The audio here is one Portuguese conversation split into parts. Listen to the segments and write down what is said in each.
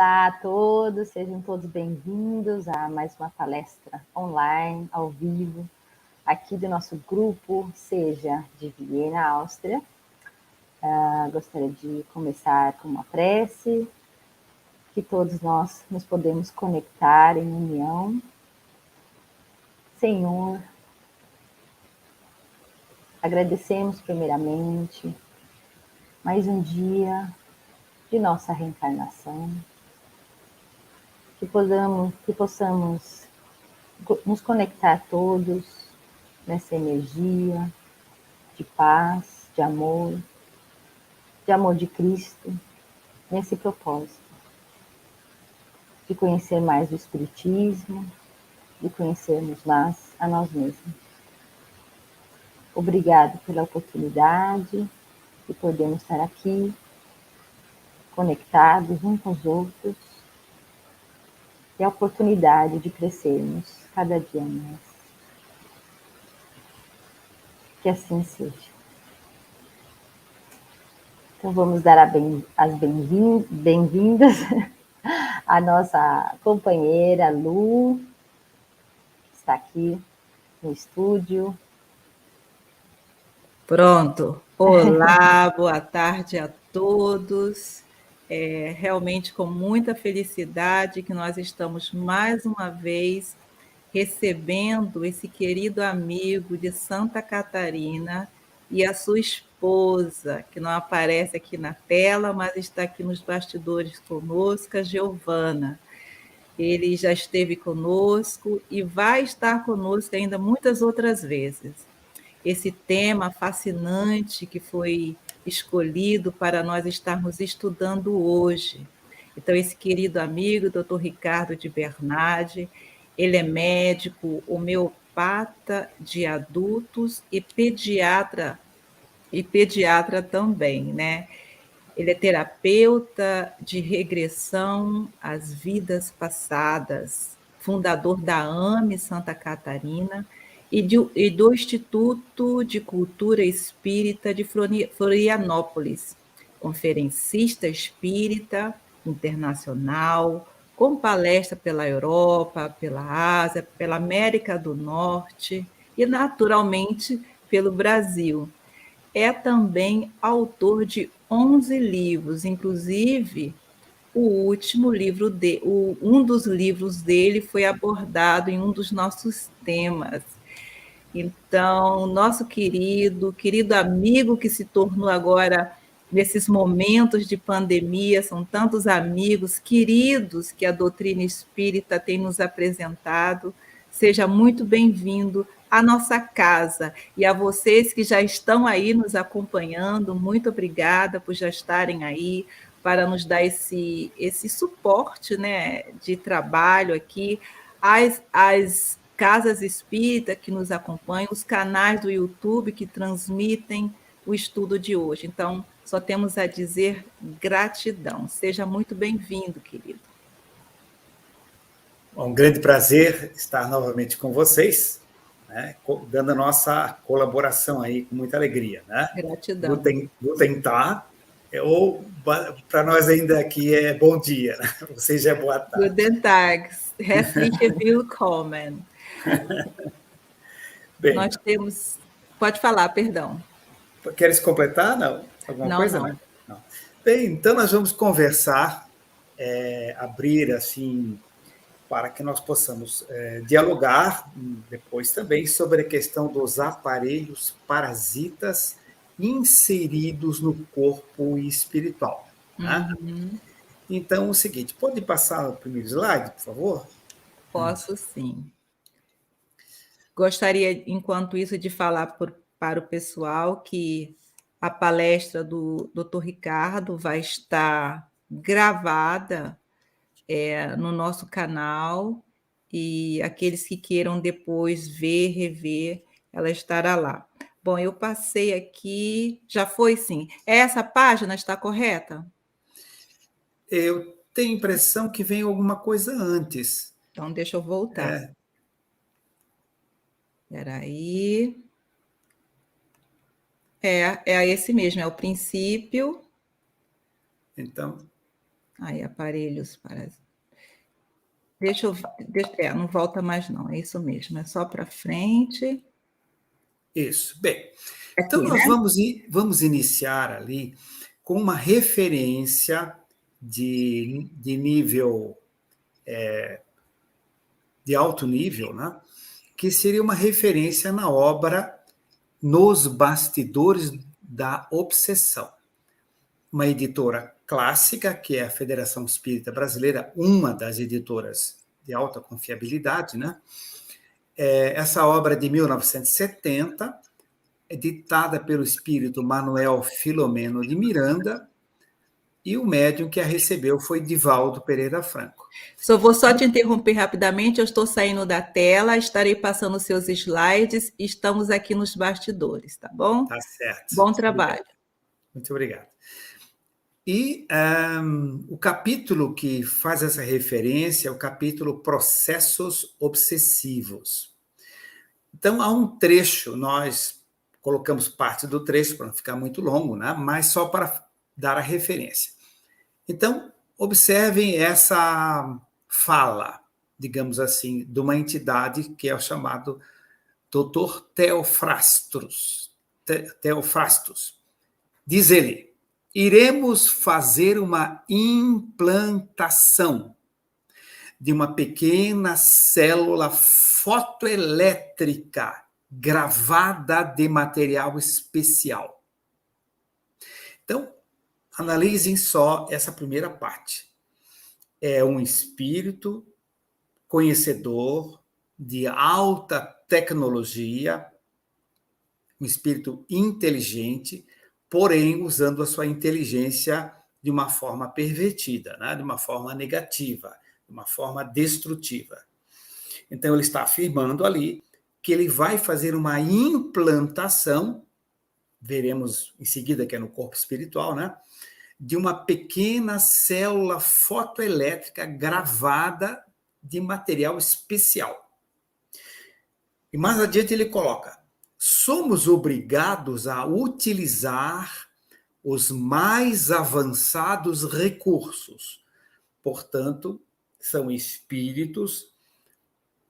Olá a todos, sejam todos bem-vindos a mais uma palestra online, ao vivo, aqui do nosso grupo Seja de Viena, Áustria. Gostaria de começar com uma prece, que todos nós nos podemos conectar em união. Senhor, agradecemos primeiramente mais um dia de nossa reencarnação, que possamos nos conectar todos nessa energia de paz, de amor de Cristo, nesse propósito de conhecer mais o Espiritismo, de conhecermos mais a nós mesmos. Obrigado pela oportunidade de podermos estar aqui, conectados uns com os outros, e a oportunidade de crescermos cada dia mais. Que assim seja. Então vamos dar as bem-vindas à nossa companheira Lu, que está aqui no estúdio. Pronto. Olá, boa tarde a todos. É realmente com muita felicidade que nós estamos mais uma vez recebendo esse querido amigo de Santa Catarina e a sua esposa, que não aparece aqui na tela, mas está aqui nos bastidores conosco, a Giovana. Ele já esteve conosco e vai estar conosco ainda muitas outras vezes. Esse tema fascinante que foi escolhido para nós estarmos estudando hoje. Então, esse querido amigo, Dr. Ricardo de Bernardi, ele é médico, homeopata de adultos e pediatra também, né? Ele é terapeuta de regressão às vidas passadas, fundador da AME Santa Catarina e do Instituto de Cultura Espírita de Florianópolis, conferencista espírita internacional, com palestra pela Europa, pela Ásia, pela América do Norte e, naturalmente, pelo Brasil. É também autor de 11 livros, inclusive o último livro um dos livros dele foi abordado em um dos nossos temas. Então, nosso querido amigo que se tornou agora, nesses momentos de pandemia, são tantos amigos queridos que a doutrina espírita tem nos apresentado. Seja muito bem-vindo à nossa casa. E a vocês que já estão aí nos acompanhando, muito obrigada por já estarem aí para nos dar esse suporte, né, de trabalho aqui. As casas espíritas que nos acompanham, os canais do YouTube que transmitem o estudo de hoje. Então, só temos a dizer gratidão. Seja muito bem-vindo, querido. Um grande prazer estar novamente com vocês, né, dando a nossa colaboração aí com muita alegria, né? Gratidão. Vou tentar, ou para nós ainda aqui é bom dia, né? Vocês já é boa tarde. Guten Tag, herzlich willkommen. Bem, nós temos... Pode falar, perdão. Queres completar? Não? Alguma coisa? Não. Né? Não. Bem, então nós vamos conversar, abrir assim, para que nós possamos dialogar depois também sobre a questão dos aparelhos parasitas inseridos no corpo espiritual. Né? Uhum. Então, é o seguinte, pode passar o primeiro slide, por favor? Posso, sim. Gostaria, enquanto isso, de falar para o pessoal que a palestra do Dr. Ricardo vai estar gravada no nosso canal, e aqueles que queiram depois ver, rever, ela estará lá. Bom, eu passei aqui, já foi sim. Essa página está correta? Eu tenho a impressão que vem alguma coisa antes. Então, deixa eu voltar. Espera aí. É esse mesmo, é o princípio. Então, Aí, aparelhos para... não volta mais não, é isso mesmo, é só para frente. Isso. Bem, então Aqui, nós né? vamos iniciar ali com uma referência de nível, de alto nível, né? Que seria uma referência na obra Nos Bastidores da Obsessão, uma editora clássica, que é a Federação Espírita Brasileira, uma das editoras de alta confiabilidade, né? Essa obra é de 1970, é ditada pelo espírito Manuel Filomeno de Miranda, e o médium que a recebeu foi Divaldo Pereira Franco. Vou só te interromper rapidamente, eu estou saindo da tela, estarei passando os seus slides, estamos aqui nos bastidores, tá bom? Tá certo. Bom trabalho. Obrigado. Muito obrigado. E o capítulo que faz essa referência é o capítulo Processos Obsessivos. Então, há um trecho, nós colocamos parte do trecho para não ficar muito longo, né? Mas só para dar a referência. Então, observem essa fala, digamos assim, de uma entidade que é o chamado Dr. Theophrastus. Diz ele: iremos fazer uma implantação de uma pequena célula fotoelétrica gravada de material especial. Então, analisem só essa primeira parte. É um espírito conhecedor de alta tecnologia, um espírito inteligente, porém usando a sua inteligência de uma forma pervertida, né? De uma forma negativa, de uma forma destrutiva. Então, ele está afirmando ali que ele vai fazer uma implantação, veremos em seguida que é no corpo espiritual, né? De uma pequena célula fotoelétrica gravada de material especial. E mais adiante ele coloca: somos obrigados a utilizar os mais avançados recursos. Portanto, são espíritos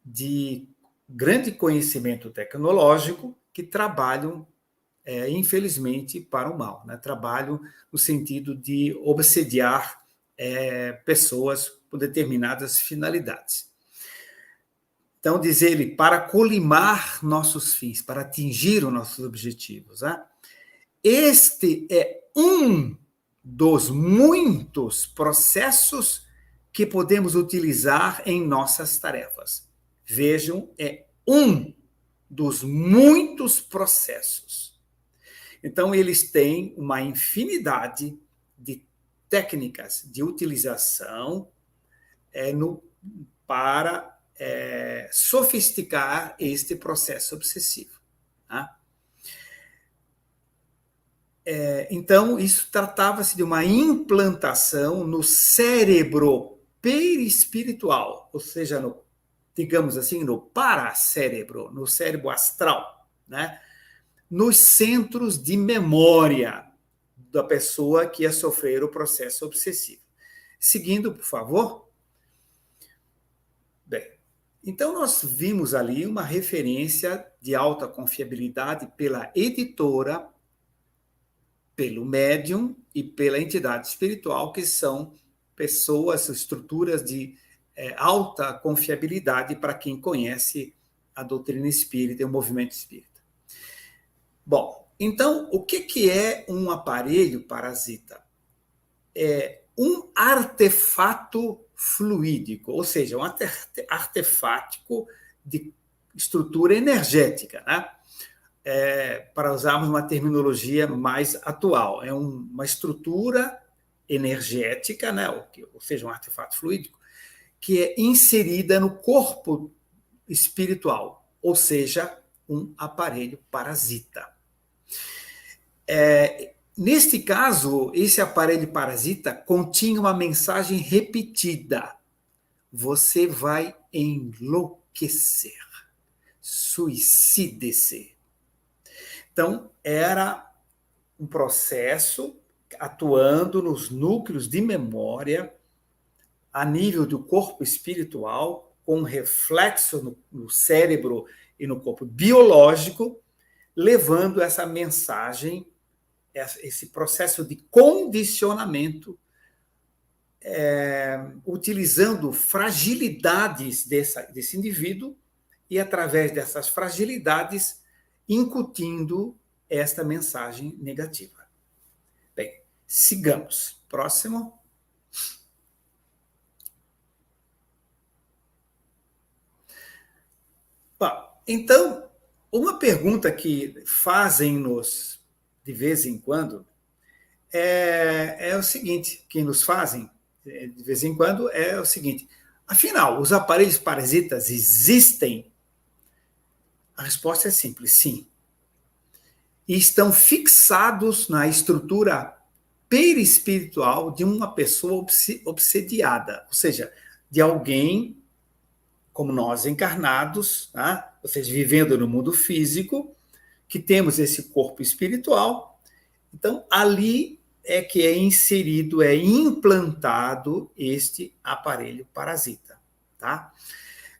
de grande conhecimento tecnológico que trabalham, infelizmente, para o mal, né? Trabalham no sentido de obsediar pessoas por determinadas finalidades. Então, diz ele, para colimar nossos fins, para atingir os nossos objetivos. Né? Este é um dos muitos processos que podemos utilizar em nossas tarefas. Vejam, é um dos muitos processos. Então, eles têm uma infinidade de técnicas de utilização para sofisticar este processo obsessivo. Tá? Então, isso tratava-se de uma implantação no cérebro perispiritual, ou seja, digamos assim, no paracérebro, no cérebro astral, né? Nos centros de memória da pessoa que ia sofrer o processo obsessivo. Seguindo, por favor. Bem, então nós vimos ali uma referência de alta confiabilidade pela editora, pelo médium e pela entidade espiritual, que são pessoas, estruturas de alta confiabilidade para quem conhece a doutrina espírita e o movimento espírita. Bom, então, o que é um aparelho parasita? É um artefato fluídico, ou seja, um artefato de estrutura energética, né? Para usarmos uma terminologia mais atual. É uma estrutura energética, né? Ou seja, um artefato fluídico, que é inserida no corpo espiritual, ou seja, um aparelho parasita. Neste caso, esse aparelho parasita continha uma mensagem repetida: você vai enlouquecer, suicide-se. Então, era um processo atuando nos núcleos de memória a nível do corpo espiritual, com reflexo no cérebro e no corpo biológico, levando essa mensagem, esse processo de condicionamento, utilizando fragilidades desse indivíduo e, através dessas fragilidades, incutindo esta mensagem negativa. Bem, sigamos. Próximo. Bom, então, uma pergunta que fazem-nos de vez em quando é o seguinte, que nos fazem de vez em quando é o seguinte: afinal, os aparelhos parasitas existem? A resposta é simples, sim. E estão fixados na estrutura perispiritual de uma pessoa obsediada, ou seja, de alguém como nós encarnados, tá? Ou seja, vivendo no mundo físico, que temos esse corpo espiritual. Então, ali é que é inserido, é implantado este aparelho parasita, tá?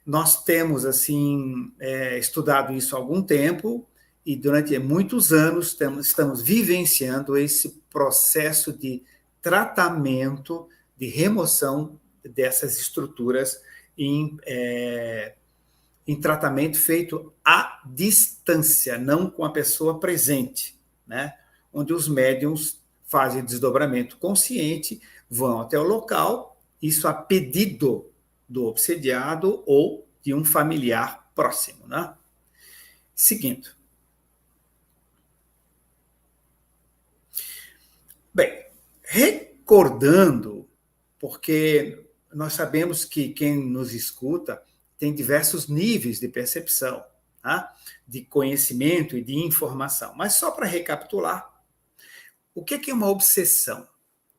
Nós temos, assim, estudado isso há algum tempo e durante muitos anos estamos vivenciando esse processo de tratamento, de remoção dessas estruturas em tratamento feito à distância, não com a pessoa presente, né? Onde os médiums fazem desdobramento consciente, vão até o local, isso a pedido do obsediado ou de um familiar próximo, né? Seguindo. Bem, recordando, porque nós sabemos que quem nos escuta tem diversos níveis de percepção, tá? De conhecimento e de informação. Mas só para recapitular, o que é uma obsessão?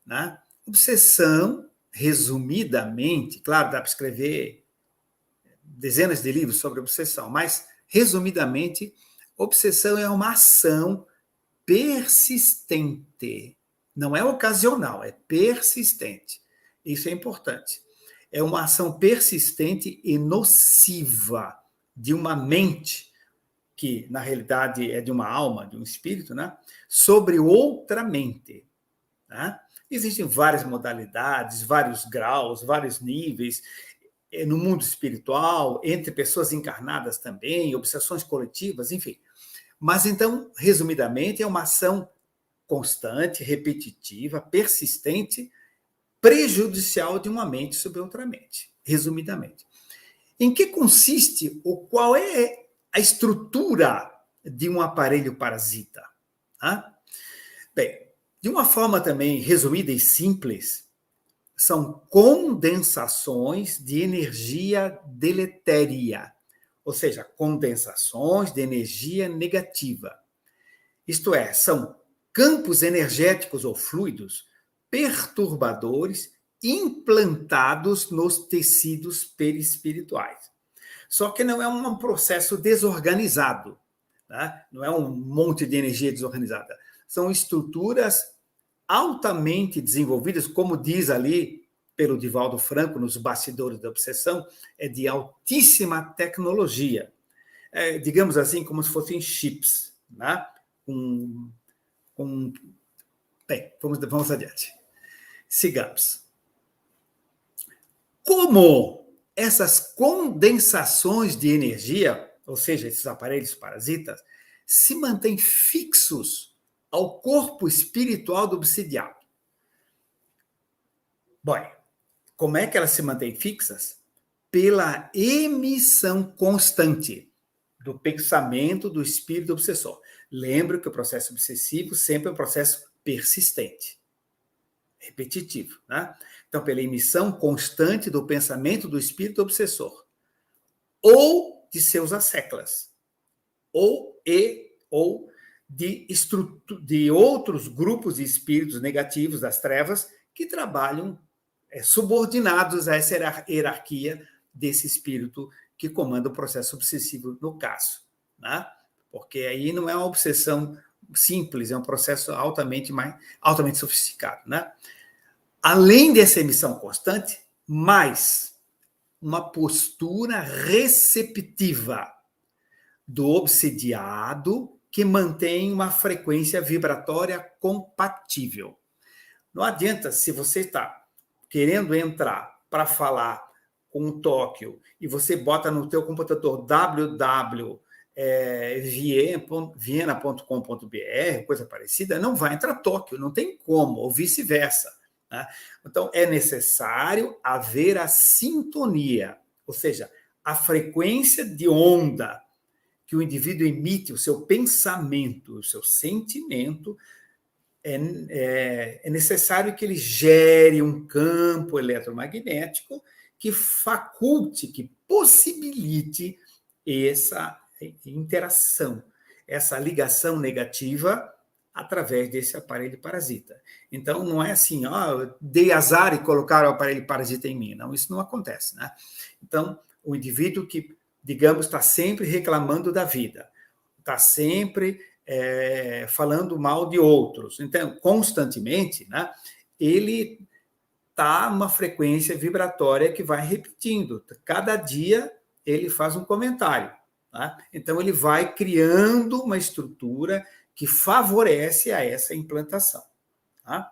Né? Obsessão, resumidamente, claro, dá para escrever dezenas de livros sobre obsessão, mas, resumidamente, obsessão é uma ação persistente. Não é ocasional, é persistente. Isso é importante. É uma ação persistente e nociva de uma mente, que na realidade é de uma alma, de um espírito, né? Sobre outra mente. Né? Existem várias modalidades, vários graus, vários níveis, no mundo espiritual, entre pessoas encarnadas também, obsessões coletivas, enfim. Mas então, resumidamente, é uma ação constante, repetitiva, persistente, prejudicial de uma mente sobre outra mente, resumidamente. Em que consiste ou qual é a estrutura de um aparelho parasita? Bem, de uma forma também resumida e simples, são condensações de energia deletéria, ou seja, condensações de energia negativa. Isto é, são campos energéticos ou fluidos perturbadores implantados nos tecidos perispirituais. Só que não é um processo desorganizado, tá? Não é um monte de energia desorganizada. São estruturas altamente desenvolvidas, como diz ali pelo Divaldo Franco, nos bastidores da obsessão, é de altíssima tecnologia. Digamos assim, como se fossem chips, né? Bem, vamos adiante. Sigamos. Como essas condensações de energia, ou seja, esses aparelhos parasitas, se mantêm fixos ao corpo espiritual do obsidiado? Bom, como é que elas se mantêm fixas? Pela emissão constante do pensamento do espírito obsessor. Lembra que o processo obsessivo sempre é um processo persistente, repetitivo, né? Então, pela emissão constante do pensamento do espírito obsessor, ou de seus asseclas, ou de outros grupos de espíritos negativos das trevas que trabalham subordinados a essa hierarquia desse espírito que comanda o processo obsessivo no caso, né? Porque aí não é uma obsessão simples, é um processo altamente sofisticado, né? Além dessa emissão constante, mais uma postura receptiva do obsidiado que mantém uma frequência vibratória compatível. Não adianta, se você está querendo entrar para falar com o Tóquio e você bota no teu computador www.viena.com.br, coisa parecida, não vai entrar Tóquio, não tem como, ou vice-versa. Né? Então, é necessário haver a sintonia, ou seja, a frequência de onda que o indivíduo emite, o seu pensamento, o seu sentimento, é necessário que ele gere um campo eletromagnético que faculte, que possibilite essa interação, essa ligação negativa através desse aparelho parasita. Então, não é assim, dei azar e colocaram o aparelho parasita em mim. Não, isso não acontece, né? Então, o indivíduo que, digamos, está sempre reclamando da vida, está sempre falando mal de outros, então, constantemente, né, ele está numa frequência vibratória que vai repetindo. Cada dia ele faz um comentário. Tá? Então, ele vai criando uma estrutura que favorece a essa implantação. Tá?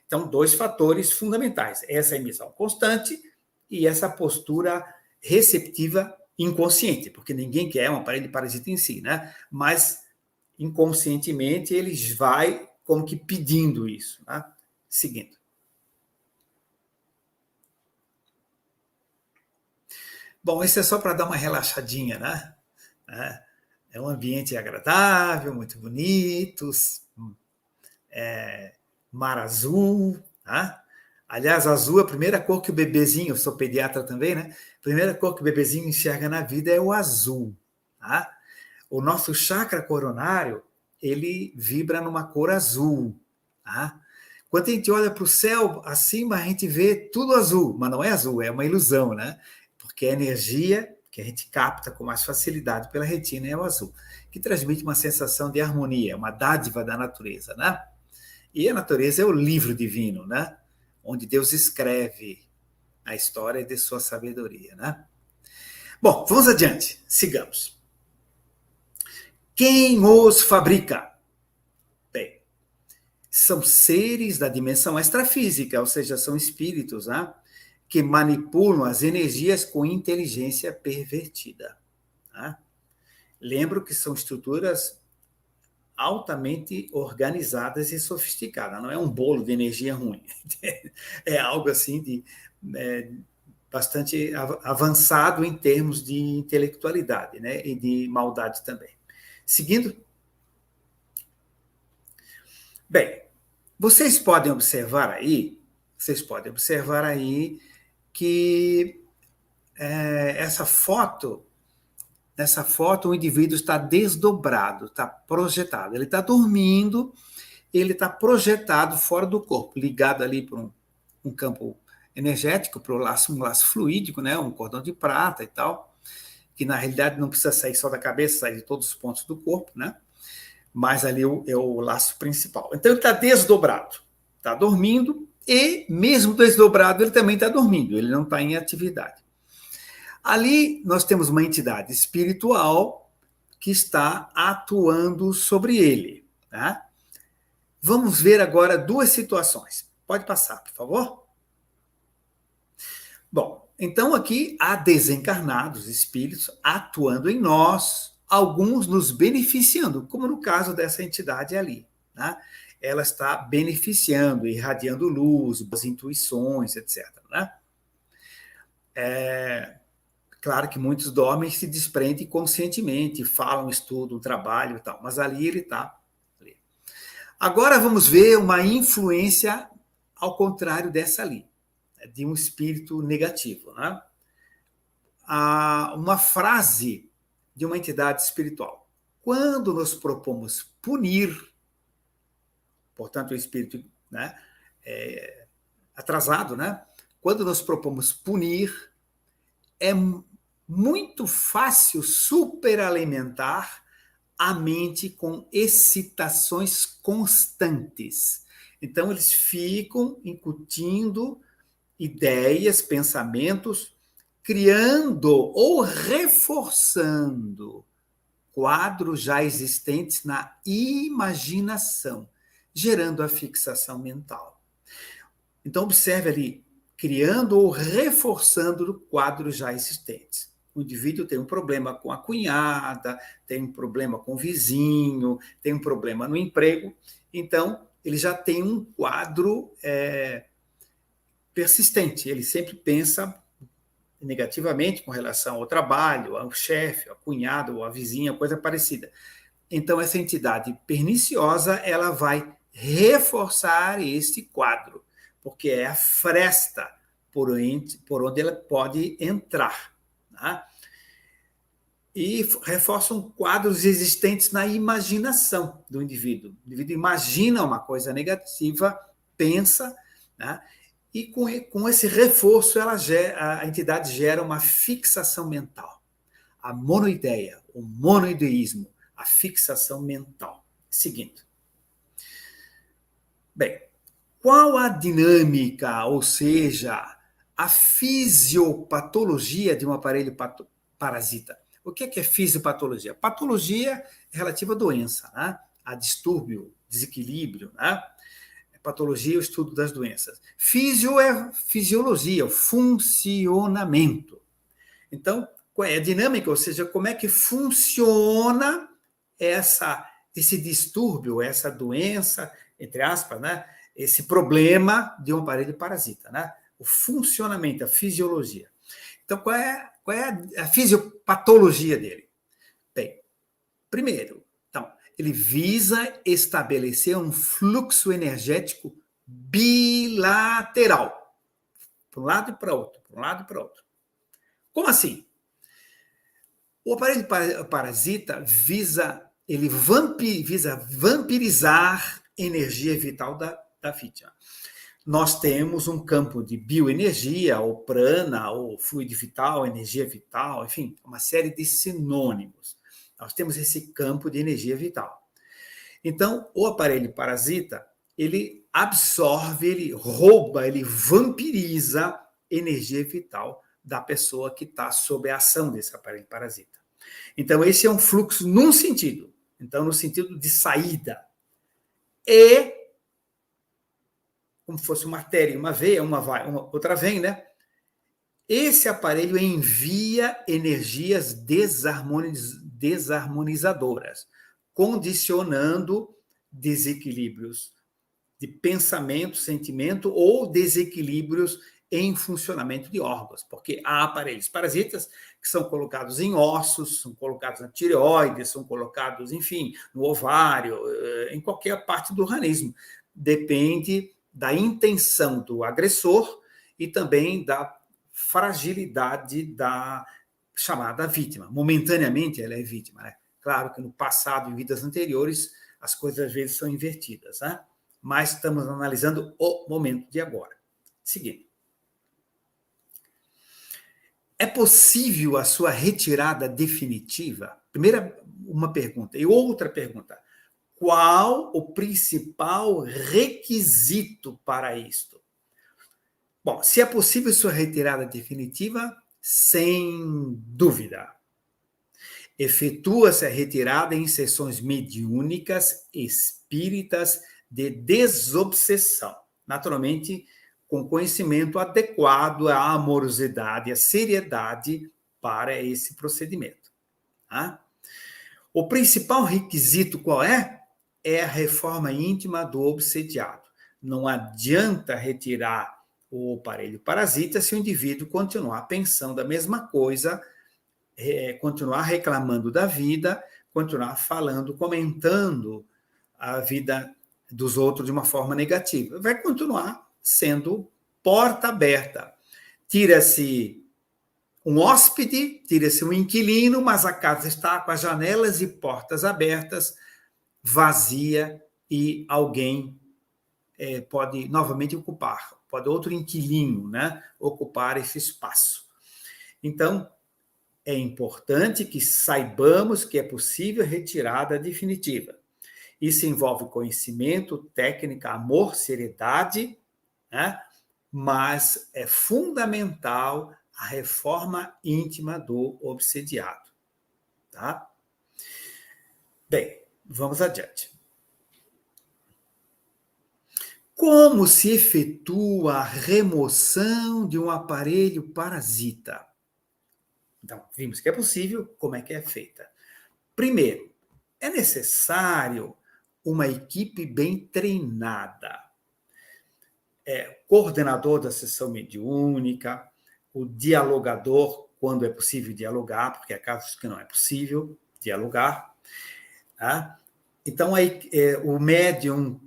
Então, 2 fatores fundamentais: essa emissão constante e essa postura receptiva inconsciente, porque ninguém quer um aparelho parasita em si, né? Mas inconscientemente ele vai como que pedindo isso. Tá? Seguindo. Bom, isso é só para dar uma relaxadinha, né? É um ambiente agradável, muito bonito, mar azul, tá? Aliás, azul é a primeira cor que o bebezinho, eu sou pediatra também, né? A primeira cor que o bebezinho enxerga na vida é o azul, tá? O nosso chakra coronário, ele vibra numa cor azul, tá? Quando a gente olha para o céu, acima a gente vê tudo azul, mas não é azul, é uma ilusão, né? Porque a energia que a gente capta com mais facilidade pela retina é o azul, que transmite uma sensação de harmonia, uma dádiva da natureza, né? E a natureza é o livro divino, né? Onde Deus escreve a história de sua sabedoria, né? Bom, vamos adiante, sigamos. Quem os fabrica? Bem, são seres da dimensão extrafísica, ou seja, são espíritos, né? Que manipulam as energias com inteligência pervertida. Tá? Lembro que são estruturas altamente organizadas e sofisticadas, não é um bolo de energia ruim, é algo assim bastante avançado em termos de intelectualidade, né? E de maldade também. Seguindo. Bem, vocês podem observar aí que nessa foto o indivíduo está desdobrado, está projetado. Ele está dormindo, ele está projetado fora do corpo, ligado ali para um campo energético, para um laço fluídico, né? Um cordão de prata e tal, que na realidade não precisa sair só da cabeça, sai de todos os pontos do corpo, né? Mas ali é o laço principal. Então ele está desdobrado, está dormindo, e mesmo desdobrado ele também está dormindo, ele não está em atividade. Ali nós temos uma entidade espiritual que está atuando sobre ele. Tá? Vamos ver agora 2 situações. Pode passar, por favor? Bom, então aqui há desencarnados, espíritos atuando em nós, alguns nos beneficiando, como no caso dessa entidade ali. Tá? Ela está beneficiando, irradiando luz, boas intuições, etc. Né? Claro que muitos dormem e se desprendem conscientemente, falam, estudam, trabalham e tal, mas ali ele está. Agora vamos ver uma influência ao contrário dessa ali, de um espírito negativo. Né? Uma frase de uma entidade espiritual. Quando nos propomos punir, portanto, o espírito, né, atrasado, né? Quando nos propomos punir, é muito fácil superalimentar a mente com excitações constantes. Então, eles ficam incutindo ideias, pensamentos, criando ou reforçando quadros já existentes na imaginação, gerando a fixação mental. Então, observe ali, criando ou reforçando quadros já existentes. O indivíduo tem um problema com a cunhada, tem um problema com o vizinho, tem um problema no emprego, então ele já tem um quadro persistente, ele sempre pensa negativamente com relação ao trabalho, ao chefe, ao cunhado, ou à vizinha, coisa parecida. Então, essa entidade perniciosa, ela vai reforçar este quadro, porque é a fresta por onde ela pode entrar. Tá? E reforçam quadros existentes na imaginação do indivíduo. O indivíduo imagina uma coisa negativa, pensa, né? E com esse reforço, a entidade gera uma fixação mental. A monoideia, o monoideísmo, a fixação mental. Seguindo. Bem, qual a dinâmica, ou seja, a fisiopatologia de um aparelho parasita? O que é fisiopatologia? Patologia é relativa à doença, né? A distúrbio, desequilíbrio, né? Patologia é o estudo das doenças. Físio é fisiologia, o funcionamento. Então, qual é a dinâmica? Ou seja, como é que funciona esse distúrbio, essa doença, entre aspas, né? Esse problema de um aparelho parasita, né? O funcionamento, a fisiologia. Então, qual é a fisiopatologia dele? Bem, primeiro, ele visa estabelecer um fluxo energético bilateral, para um lado e para outro, para um lado e para outro. Como assim? O aparelho parasita visa vampirizar energia vital da vítima. Nós temos um campo de bioenergia, ou prana, ou fluido vital, energia vital, enfim, uma série de sinônimos. Nós temos esse campo de energia vital. Então, o aparelho parasita, ele absorve, ele rouba, ele vampiriza energia vital da pessoa que está sob a ação desse aparelho parasita. Então, esse é um fluxo num sentido. Então, no sentido de saída. E, como fosse uma artéria, uma veia, uma vai, outra vem, né? Esse aparelho envia energias desarmonizadoras, condicionando desequilíbrios de pensamento, sentimento ou desequilíbrios em funcionamento de órgãos, porque há aparelhos parasitas que são colocados em ossos, são colocados na tireoide, são colocados, enfim, no ovário, em qualquer parte do organismo. Depende da intenção do agressor e também da fragilidade da chamada vítima. Momentaneamente, ela é vítima, né? Claro que no passado, em vidas anteriores, as coisas às vezes são invertidas, né? Mas estamos analisando o momento de agora. Seguindo. É possível a sua retirada definitiva? Primeira, uma pergunta. E outra pergunta. Qual o principal requisito para isto? Bom, se é possível sua retirada definitiva, sem dúvida. Efetua-se a retirada em sessões mediúnicas, espíritas, de desobsessão. Naturalmente, com conhecimento adequado à amorosidade, à seriedade para esse procedimento. Tá? O principal requisito qual é? É a reforma íntima do obsediado. Não adianta retirar o aparelho parasita se o indivíduo continuar pensando a mesma coisa, continuar reclamando da vida, continuar falando, comentando a vida dos outros de uma forma negativa. Vai continuar sendo porta aberta. Tira-se um hóspede, tira-se um inquilino, mas a casa está com as janelas e portas abertas, vazia, e alguém pode novamente ocupar, pode outro inquilino, né, ocupar esse espaço. Então, é importante que saibamos que é possível retirada definitiva. Isso envolve conhecimento, técnica, amor, seriedade, né? Mas é fundamental a reforma íntima do obsediado. Tá? Bem, vamos adiante. Como se efetua a remoção de um aparelho parasita? Então, vimos que é possível, como é que é feita? Primeiro, é necessário uma equipe bem treinada. Coordenador da sessão mediúnica, o dialogador, quando é possível dialogar, porque há casos que não é possível dialogar. Tá? Então, o médium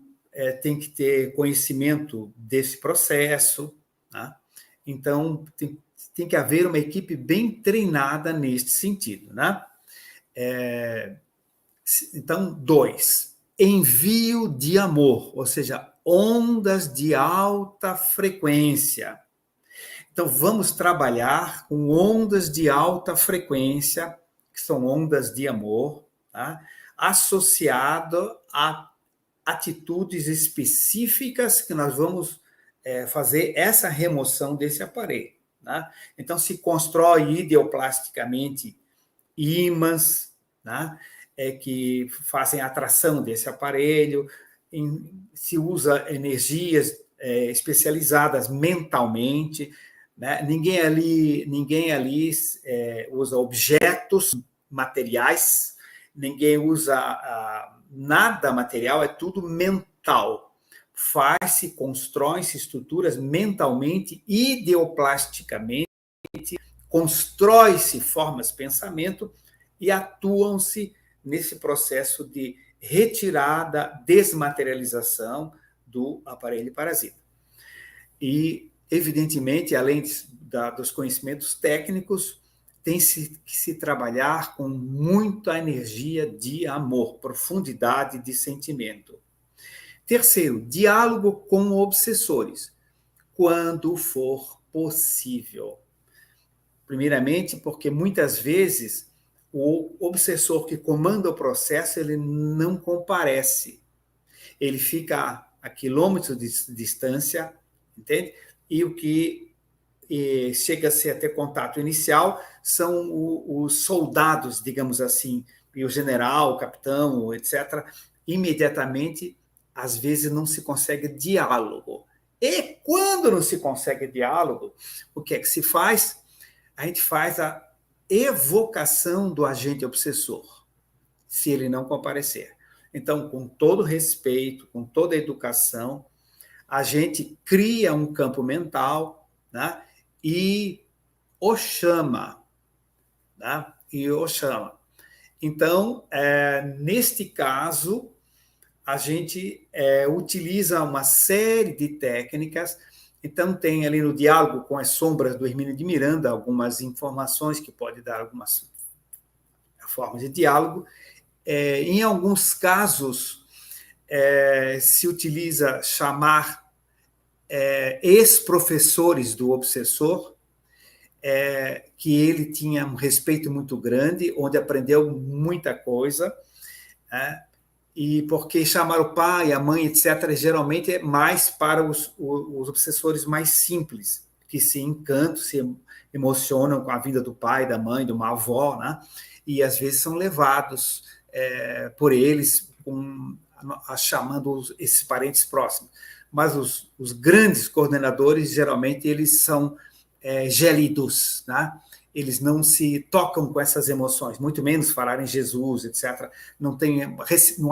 tem que ter conhecimento desse processo. Tá? Então, tem que haver uma equipe bem treinada neste sentido. Né? Então, 2, envio de amor, ou seja, ondas de alta frequência. Então, vamos trabalhar com ondas de alta frequência, que são ondas de amor, tá? Associado a atitudes específicas que nós vamos fazer essa remoção desse aparelho. Tá? Então, se constrói ideoplasticamente ímãs, tá? Que fazem a atração desse aparelho, se usa energias especializadas mentalmente, né? Ninguém ali usa objetos materiais, ninguém usa nada material, é tudo mental. Constroem-se estruturas mentalmente, ideoplasticamente, constrói-se formas de pensamento e atuam-se nesse processo de retirada, desmaterialização do aparelho parasita. E, evidentemente, além dos conhecimentos técnicos, tem que se trabalhar com muita energia de amor, profundidade de sentimento. Terceiro, diálogo com obsessores, quando for possível. Primeiramente, porque muitas vezes o obsessor que comanda o processo, ele não comparece. Ele fica a quilômetros de distância, entende? E o que chega-se a ter contato inicial são os soldados, digamos assim, e o general, o capitão, etc. Imediatamente, às vezes, não se consegue diálogo. E quando não se consegue diálogo, o que é que se faz? A gente faz a evocação do agente obsessor, se ele não comparecer. Então, com todo respeito, com toda a educação, a gente cria um campo mental, né, e o chama. Né, Então, neste caso, a gente utiliza uma série de técnicas. Então, tem ali no diálogo com as sombras do Hermínio de Miranda algumas informações que pode dar algumas formas de diálogo. Em alguns casos, se utiliza chamar ex-professores do obsessor, que ele tinha um respeito muito grande, onde aprendeu muita coisa, e porque chamar o pai, a mãe, etc., geralmente é mais para os obsessores mais simples, que se encantam, se emocionam com a vida do pai, da mãe, de uma avó, né? E às vezes são levados por eles, chamando esses parentes próximos. Mas os grandes coordenadores, geralmente, eles são gélidos, né? Eles não se tocam com essas emoções, muito menos falar em Jesus, etc. Não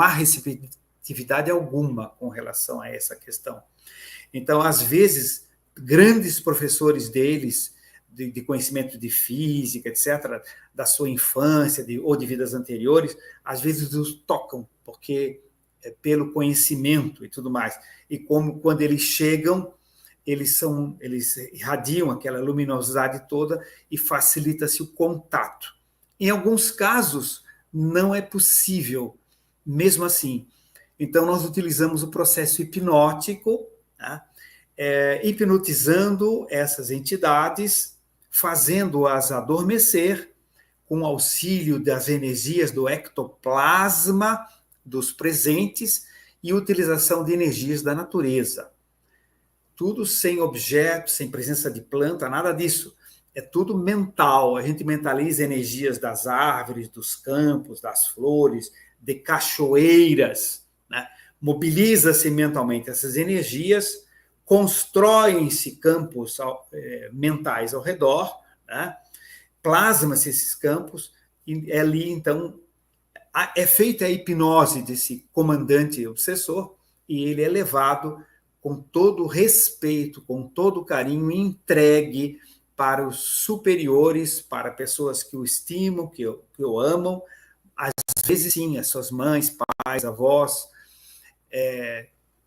há receptividade alguma com relação a essa questão. Então, às vezes, grandes professores deles, de conhecimento de física, etc., da sua infância ou de vidas anteriores, às vezes os tocam, porque pelo conhecimento e tudo mais. E como quando eles chegam, eles irradiam aquela luminosidade toda e facilita-se o contato. Em alguns casos, não é possível, mesmo assim. Então, nós utilizamos o processo hipnótico, né? Hipnotizando essas entidades, fazendo-as adormecer, com auxílio das energias do ectoplasma dos presentes e utilização de energias da natureza. Tudo sem objetos, sem presença de planta, nada disso. É tudo mental. A gente mentaliza energias das árvores, dos campos, das flores, de cachoeiras, né? Mobiliza-se mentalmente essas energias, constroem-se campos mentais ao redor, né? Plasma-se esses campos, e ali, então, é feita a hipnose desse comandante obsessor, e ele é levado com todo respeito, com todo carinho, entregue para os superiores, para pessoas que o estimam, que o amam, às vezes sim, as suas mães, pais, avós,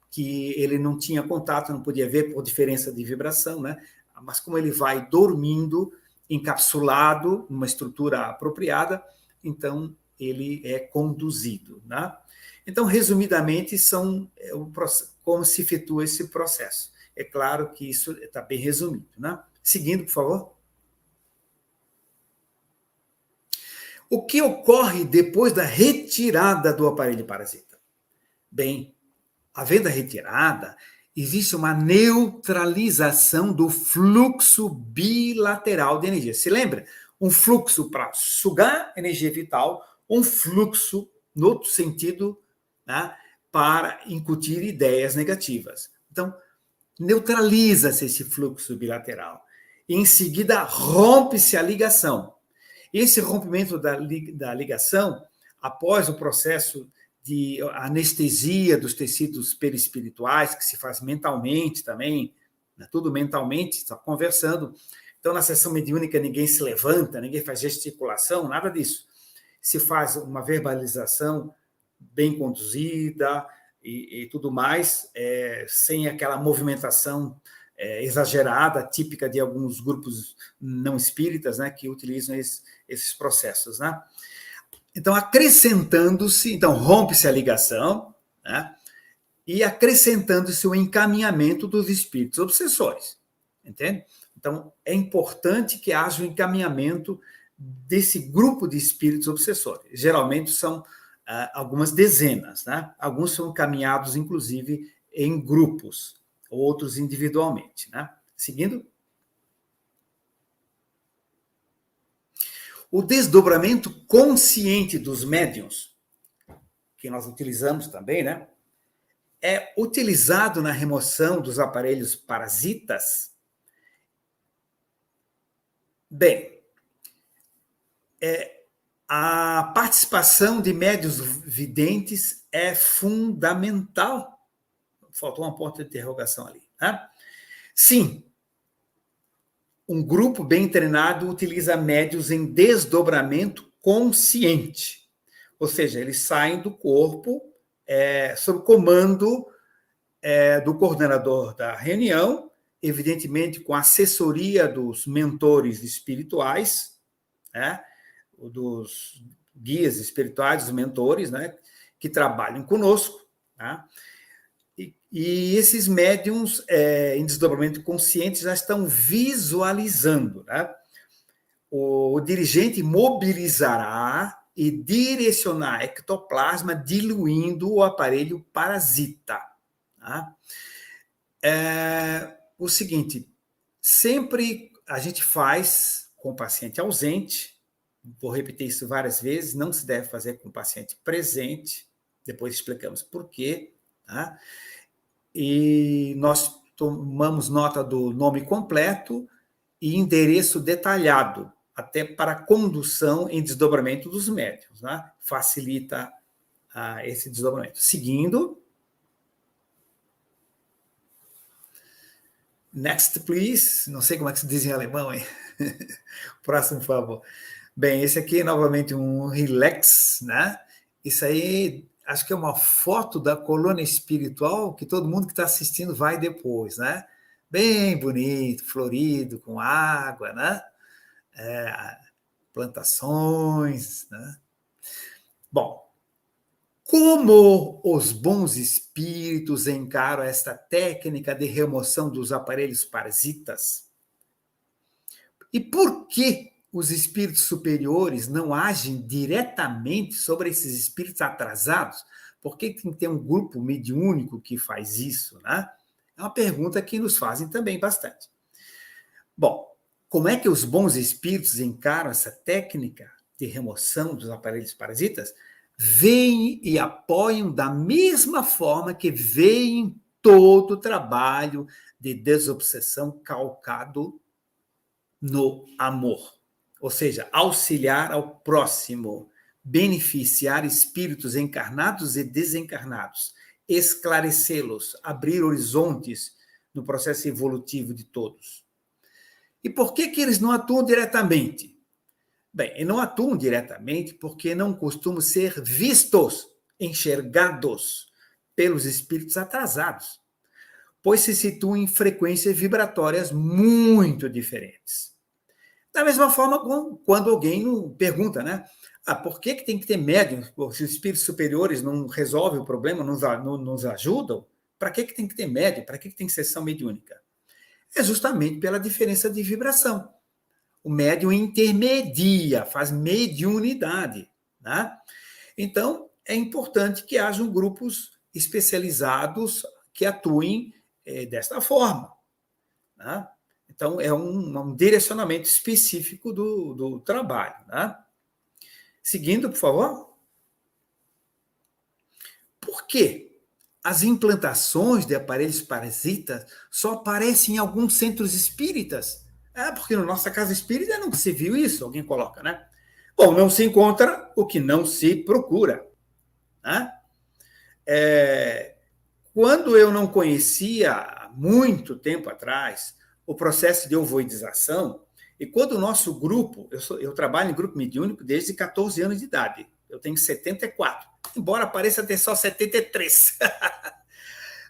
que ele não tinha contato, não podia ver por diferença de vibração, né? Mas como ele vai dormindo, encapsulado numa estrutura apropriada, então ele é conduzido, né? Então, resumidamente, como se efetua esse processo. É claro que isso está bem resumido, né? Seguindo, por favor. O que ocorre depois da retirada do aparelho parasita? Bem, havendo a retirada, existe uma neutralização do fluxo bilateral de energia. Se lembra? Um fluxo para sugar energia vital, um fluxo, no outro sentido, né, para incutir ideias negativas. Então, neutraliza-se esse fluxo bilateral. Em seguida, rompe-se a ligação. Esse rompimento da ligação, após o processo de anestesia dos tecidos perispirituais, que se faz mentalmente também, né, tudo mentalmente, só conversando. Então, na sessão mediúnica, ninguém se levanta, ninguém faz gesticulação, nada disso. Se faz uma verbalização bem conduzida e tudo mais, sem aquela movimentação exagerada, típica de alguns grupos não espíritas, né, que utilizam esses processos, né? Então, acrescentando-se, então rompe-se a ligação, né, e acrescentando-se o encaminhamento dos espíritos obsessores, entende? Então, é importante que haja o encaminhamento desse grupo de espíritos obsessores. Geralmente são algumas dezenas, né? Alguns são encaminhados, inclusive, em grupos, outros individualmente, né? Seguindo. O desdobramento consciente dos médiuns, que nós utilizamos também, né? É utilizado na remoção dos aparelhos parasitas. Bem, a participação de médiuns videntes é fundamental. Faltou uma ponta de interrogação ali, né? Sim, um grupo bem treinado utiliza médiuns em desdobramento consciente. Ou seja, eles saem do corpo sob comando do coordenador da reunião, evidentemente com a assessoria dos mentores espirituais, né? Dos guias espirituais, dos mentores, né? Que trabalham conosco, tá? E esses médiums em desdobramento consciente já estão visualizando, né? O dirigente mobilizará e direcionar ectoplasma, diluindo o aparelho parasita. Tá? O seguinte, sempre a gente faz com o paciente ausente, vou repetir isso várias vezes, não se deve fazer com o paciente presente, depois explicamos por quê, tá? E nós tomamos nota do nome completo e endereço detalhado, até para condução em desdobramento dos médiuns, né? Facilita esse desdobramento. Seguindo. Next, please. Não sei como é que se diz em alemão, hein? Próximo, por favor. Bem, esse aqui é novamente um relax, né? Isso aí, acho que é uma foto da colônia espiritual que todo mundo que está assistindo vai depois, né? Bem bonito, florido, com água, né? Plantações, né? Bom, como os bons espíritos encaram esta técnica de remoção dos aparelhos parasitas? E por que os espíritos superiores não agem diretamente sobre esses espíritos atrasados? Por que tem que ter um grupo mediúnico que faz isso, né? É uma pergunta que nos fazem também bastante. Bom, como é que os bons espíritos encaram essa técnica de remoção dos aparelhos parasitas? Veem e apoiam da mesma forma que veem todo o trabalho de desobsessão calcado no amor. Ou seja, auxiliar ao próximo, beneficiar espíritos encarnados e desencarnados, esclarecê-los, abrir horizontes no processo evolutivo de todos. E por que eles não atuam diretamente? Bem, e não atuam diretamente porque não costumam ser vistos, enxergados pelos espíritos atrasados, pois se situam em frequências vibratórias muito diferentes. Da mesma forma, quando alguém pergunta, né? Por que tem que ter médium? Se os espíritos superiores não resolvem o problema, não nos ajudam, para que tem que ter médium? Para que tem sessão mediúnica? É justamente pela diferença de vibração. O médium intermedia, faz mediunidade, né? Então, é importante que hajam grupos especializados que atuem desta forma, né? Então, é um direcionamento específico do trabalho, né? Seguindo, por favor. Por quê? As implantações de aparelhos parasitas só aparecem em alguns centros espíritas. Porque na nossa casa espírita não se viu isso, alguém coloca, né? Bom, não se encontra o que não se procura, né? Quando eu não conhecia, há muito tempo atrás, o processo de ovoidização, e quando o nosso grupo, eu trabalho em grupo mediúnico desde 14 anos de idade, eu tenho 74, embora pareça ter só 73.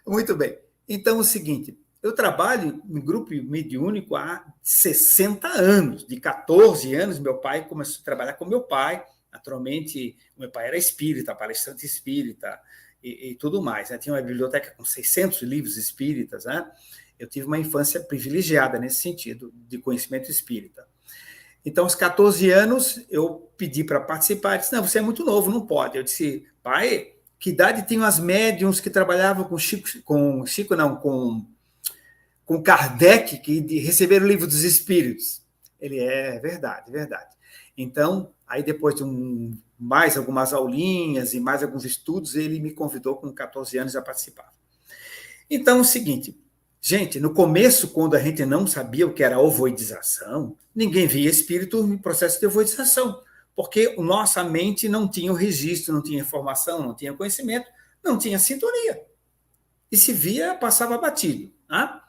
Muito bem. Então, é o seguinte, eu trabalho em grupo mediúnico há 60 anos, de 14 anos, meu pai começou a trabalhar com meu pai, naturalmente, meu pai era espírita, palestrante espírita, e tudo mais, né? Tinha uma biblioteca com 600 livros espíritas, né? Eu tive uma infância privilegiada nesse sentido, de conhecimento espírita. Então, aos 14 anos, eu pedi para participar. Ele disse, não, você é muito novo, não pode. Eu disse, pai, que idade tinham as médiums que trabalhavam com Kardec, que receberam o livro dos espíritos? Ele, verdade, verdade. Então, aí depois de mais algumas aulinhas e mais alguns estudos, ele me convidou com 14 anos a participar. Então, é o seguinte, gente, no começo, quando a gente não sabia o que era ovoidização, ninguém via espírito em processo de ovoidização, porque nossa mente não tinha o registro, não tinha informação, não tinha conhecimento, não tinha sintonia. E se via, passava batido. Né?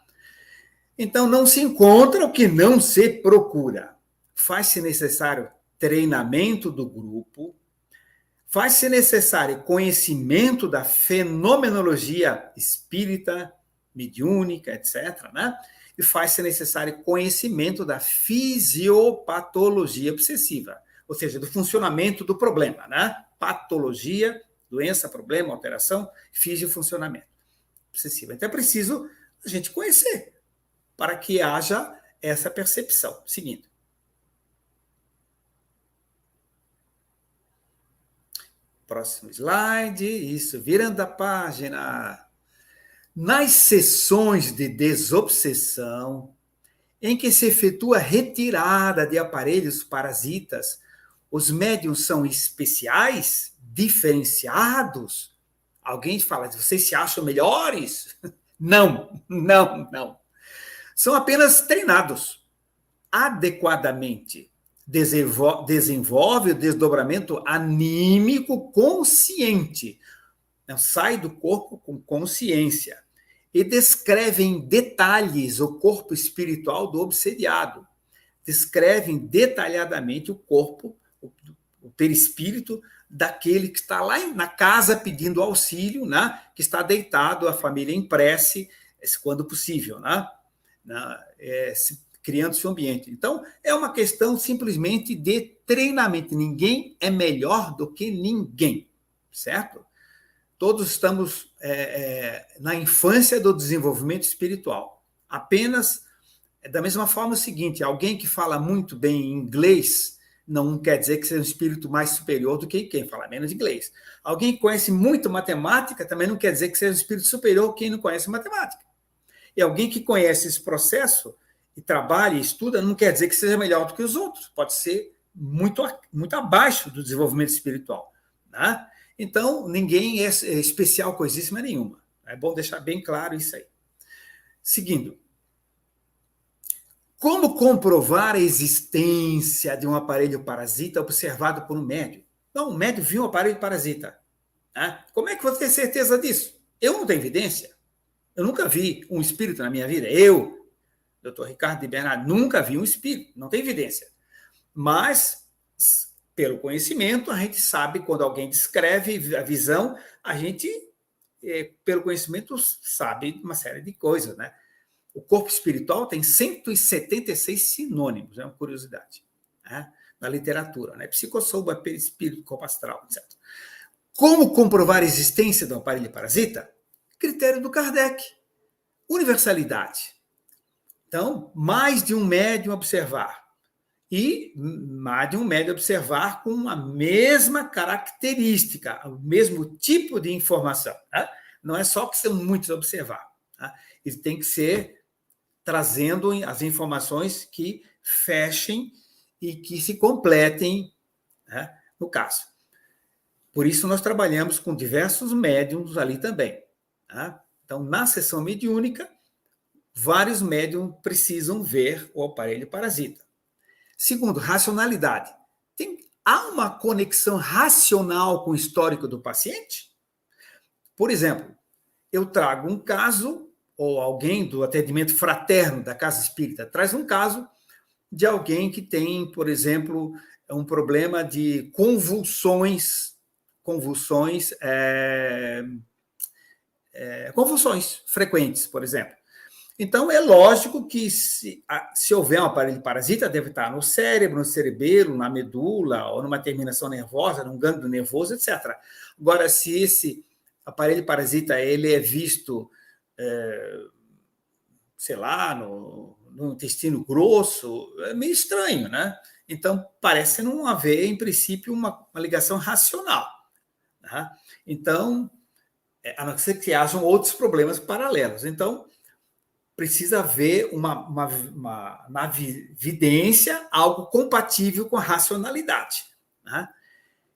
Então, não se encontra o que não se procura. Faz-se necessário treinamento do grupo, faz-se necessário conhecimento da fenomenologia espírita, mediúnica, etc., né? E faz-se necessário conhecimento da fisiopatologia obsessiva, ou seja, do funcionamento do problema, né? Patologia, doença, problema, alteração, fisiofuncionamento obsessivo. Então é preciso a gente conhecer para que haja essa percepção. Seguindo. Próximo slide. Isso, virando a página. Nas sessões de desobsessão, em que se efetua a retirada de aparelhos parasitas, os médiuns são especiais, diferenciados? Alguém fala, vocês se acham melhores? Não, não, não. São apenas treinados adequadamente. Desenvolve o desdobramento anímico consciente. Sai do corpo com consciência. E descreve em detalhes o corpo espiritual do obsediado. Descrevem detalhadamente o corpo, o perispírito daquele que está lá na casa pedindo auxílio, né? Que está deitado, a família em prece, quando possível, né? Criando-se um ambiente. Então, é uma questão simplesmente de treinamento. Ninguém é melhor do que ninguém, certo? Todos estamos na infância do desenvolvimento espiritual. Apenas É da mesma forma o seguinte, alguém que fala muito bem inglês não quer dizer que seja um espírito mais superior do que quem fala menos inglês. Alguém que conhece muito matemática também não quer dizer que seja um espírito superior a quem não conhece matemática. E alguém que conhece esse processo e trabalha e estuda não quer dizer que seja melhor do que os outros. Pode ser muito, muito abaixo do desenvolvimento espiritual. Né? Então, ninguém é especial coisíssima nenhuma. É bom deixar bem claro isso aí. Seguindo. Como comprovar a existência de um aparelho parasita observado por um médium? Não, um médium viu um aparelho parasita. Né? Como é que você tem certeza disso? Eu não tenho evidência. Eu nunca vi um espírito na minha vida. Eu, Dr. Ricardo de Bernardo, nunca vi um espírito. Não tem evidência. Mas, pelo conhecimento, a gente sabe quando alguém descreve a visão, a gente, pelo conhecimento, sabe uma série de coisas, né? O corpo espiritual tem 176 sinônimos, é uma curiosidade, né? Na literatura, né? Psicossoma, perispírito, corpo astral, etc. Como comprovar a existência do aparelho parasita? Critério do Kardec. Universalidade. Então, mais de um médium observar. E mais de um médium observar com a mesma característica, o mesmo tipo de informação. Né? Não é só que são muitos observar. Tá? Isso tem que ser trazendo as informações que fechem e que se completem, né, no caso. Por isso, nós trabalhamos com diversos médiums ali também. Tá? Então, na sessão mediúnica, vários médiums precisam ver o aparelho parasita. Segundo, racionalidade. Há uma conexão racional com o histórico do paciente? Por exemplo, eu trago um caso, ou alguém do atendimento fraterno da Casa Espírita traz um caso de alguém que tem, por exemplo, um problema de convulsões frequentes, por exemplo. Então, é lógico que se houver um aparelho parasita, deve estar no cérebro, no cerebelo, na medula, ou numa terminação nervosa, num gânglio nervoso, etc. Agora, se esse aparelho parasita ele é visto, sei lá, no intestino grosso, é meio estranho, né? Então, parece não haver, em princípio, uma ligação racional. Né? Então, a não ser que hajam outros problemas paralelos. Então, precisa haver na evidência algo compatível com a racionalidade. Né?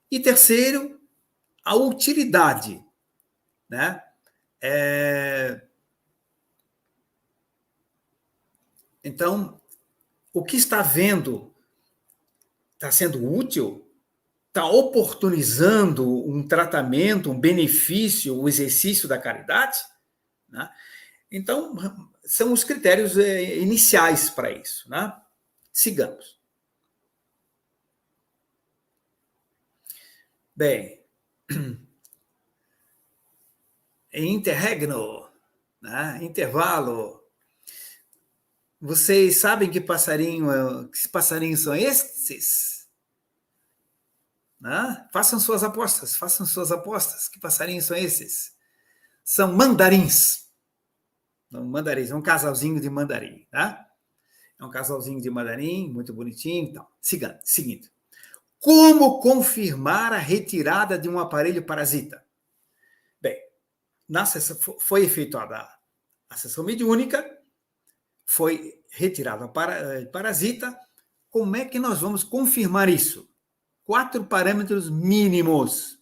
E terceiro, a utilidade. Né? Então, o que está vendo está sendo útil? Está oportunizando um tratamento, um benefício, o exercício da caridade? Né? Então, são os critérios iniciais para isso. Né? Sigamos. Bem, em interregno, né? Intervalo. Vocês sabem que passarinhos são esses? Né? Façam suas apostas. Que passarinhos são esses? São mandarins. É um casalzinho de mandarim. Tá? É um casalzinho de mandarim, muito bonitinho. Então, seguindo. Como confirmar a retirada de um aparelho parasita? Bem, foi efetuada a sessão mediúnica, foi retirado o parasita. Como é que nós vamos confirmar isso? 4 parâmetros mínimos.